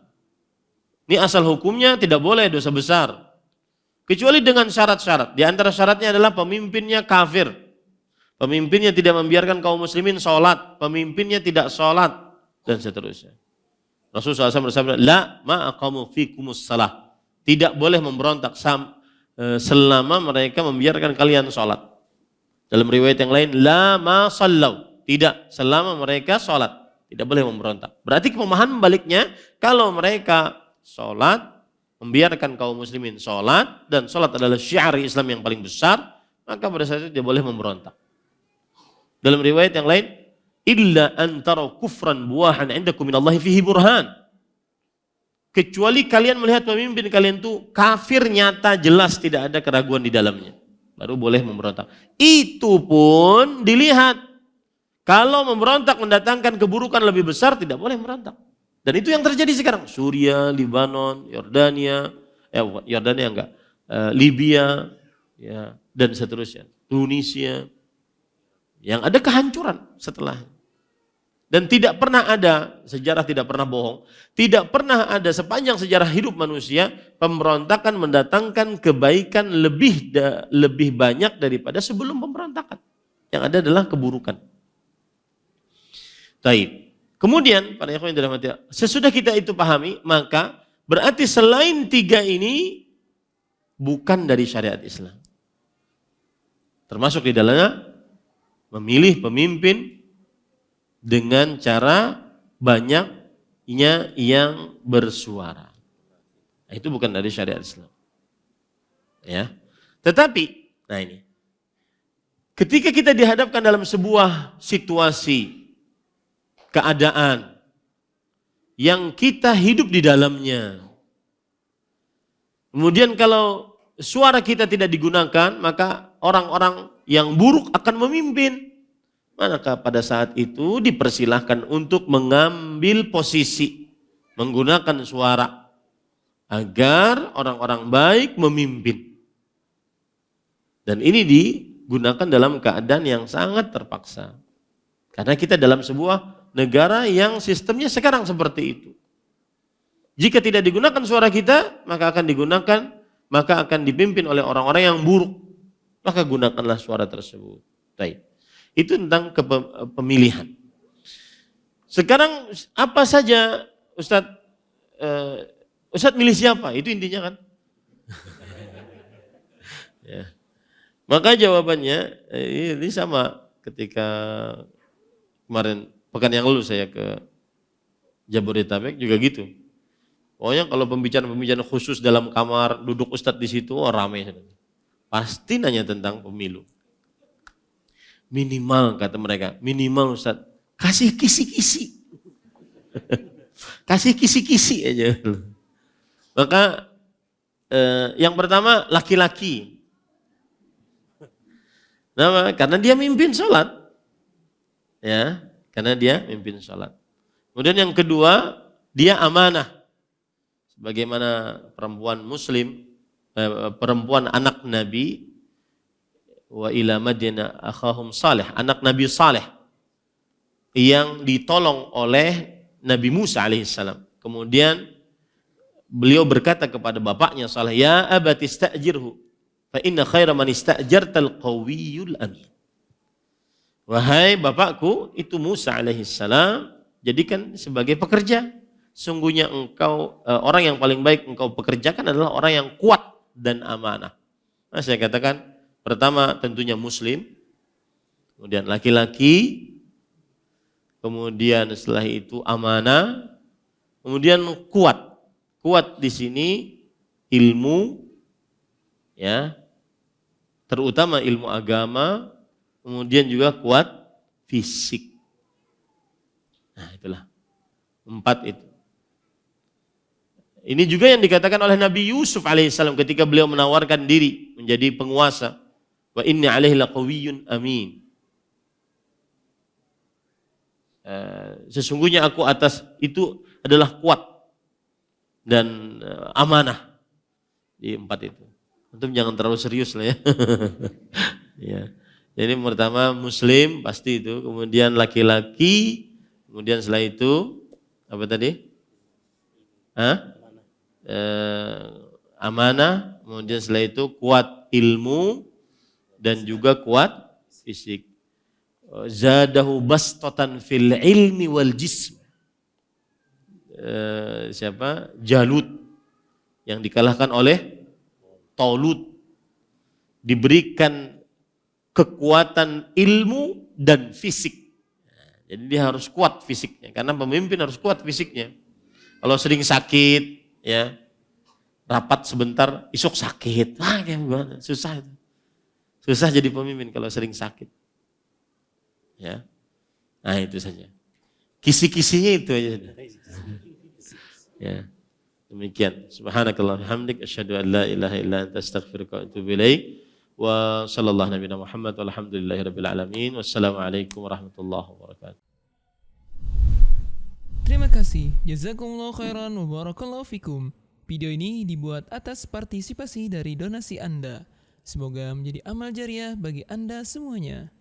Ini asal hukumnya tidak boleh, dosa besar. Kecuali dengan syarat-syarat. Di antara syaratnya adalah pemimpinnya kafir. Pemimpinnya tidak membiarkan kaum muslimin sholat. Pemimpinnya tidak sholat. Dan seterusnya. Rasulullah SAW bersabda, la ma'aqamu fikumus salah. Tidak boleh memberontak selama mereka membiarkan kalian sholat. Dalam riwayat yang lain, la ma sallau. Tidak, selama mereka sholat. Tidak boleh memberontak. Berarti pemahaman baliknya, kalau mereka sholat, membiarkan kaum muslimin sholat, dan sholat adalah syiar Islam yang paling besar, maka pada saat itu dia boleh memberontak. Dalam riwayat yang lain, illa antara kufran buahan indakum minallahi fihi burhan. Kecuali kalian melihat pemimpin kalian itu kafir nyata, jelas tidak ada keraguan di dalamnya, baru boleh memberontak. Itu pun dilihat. Kalau memberontak mendatangkan keburukan lebih besar, tidak boleh memberontak. Dan itu yang terjadi sekarang. Suriah, Libanon, Yordania, Libya, ya, dan seterusnya. Tunisia, yang ada kehancuran setelah. Dan tidak pernah ada, sejarah tidak pernah bohong, tidak pernah ada sepanjang sejarah hidup manusia, pemberontakan mendatangkan kebaikan lebih banyak daripada sebelum pemberontakan. Yang ada adalah keburukan. Taib. Kemudian, para ikhwan yang dirahmati Allah, sesudah kita itu pahami, maka berarti selain 3 ini bukan dari syariat Islam. Termasuk di dalamnya memilih pemimpin dengan cara banyaknya yang bersuara. Nah, itu bukan dari syariat Islam. Ya. Tetapi, nah ini. Ketika kita dihadapkan dalam sebuah situasi, keadaan yang kita hidup di dalamnya. Kemudian kalau suara kita tidak digunakan, maka orang-orang yang buruk akan memimpin. Maka pada saat itu dipersilahkan untuk mengambil posisi, menggunakan suara, agar orang-orang baik memimpin. Dan ini digunakan dalam keadaan yang sangat terpaksa. Karena kita dalam sebuah negara yang sistemnya sekarang seperti itu. Jika tidak digunakan suara kita, maka akan dipimpin oleh orang-orang yang buruk. Maka gunakanlah suara tersebut. Baik. Itu tentang pemilihan. Sekarang apa saja Ustadz milih siapa? Itu intinya kan? Ya. Maka jawabannya ini sama ketika kemarin pekan yang lalu saya ke Jabodetabek juga gitu. Pokoknya kalau pembicaraan khusus dalam kamar duduk Ustadz di situ, ramai. Pasti nanya tentang pemilu. Minimal kata mereka, minimal Ustadz, kasih kisi-kisi. Kasih kisi-kisi aja. Maka yang pertama laki-laki. Nah, karena dia mimpin sholat. Ya, karena dia mimpin sholat. Kemudian yang kedua, dia amanah. Sebagaimana perempuan muslim, perempuan anak Nabi, wa ila Madinah akhahum salih, anak Nabi Saleh yang ditolong oleh Nabi Musa alaihissalam. Kemudian beliau berkata kepada bapaknya Saleh, ya abati ista'jirhu, fa inna khaira man ista'jartal qawiyul amin. Wahai bapakku, itu Musa alaihissalam, jadikan sebagai pekerja. Sungguhnya engkau, orang yang paling baik engkau pekerjakan adalah orang yang kuat dan amanah. Nah, saya katakan, pertama tentunya muslim, kemudian laki-laki, kemudian setelah itu amanah, kemudian kuat. Kuat di sini ilmu, ya, terutama ilmu agama, kemudian juga kuat fisik. Nah, itulah 4 itu. Ini juga yang dikatakan oleh Nabi Yusuf alaihissalam ketika beliau menawarkan diri menjadi penguasa. Wa inni alaihi laqawiyyun amin. Sesungguhnya aku atas itu adalah kuat dan amanah. Di 4 itu. Antum jangan terlalu serius lah ya. Ya. Jadi pertama muslim pasti itu, kemudian laki-laki, kemudian setelah itu apa tadi? Amanah, kemudian setelah itu kuat ilmu dan juga kuat fisik. Zadahu bastatan fil ilmi wal jism. Siapa? Jalut yang dikalahkan oleh Talut, diberikan kekuatan ilmu dan fisik. Jadi dia harus kuat fisiknya, karena pemimpin harus kuat fisiknya. Kalau sering sakit, ya rapat sebentar, isuk sakit, susah itu. Susah jadi pemimpin kalau sering sakit. Ya, nah itu saja. Kisi-kisinya itu aja. Ya, demikian. Subhanakallah, hamdik, asyhadu an la ilaha illa anta astaghfiruka wa atubu ilaik. Wa sallallahu nabiyana Muhammad walhamdulillahirabbil alamin. Wassalamualaikum warahmatullahi wabarakatuh. Terima kasih, jazakumullah khairan wa barakallahu fikum. Video ini dibuat atas partisipasi dari donasi Anda. Semoga menjadi amal jariah bagi Anda semuanya.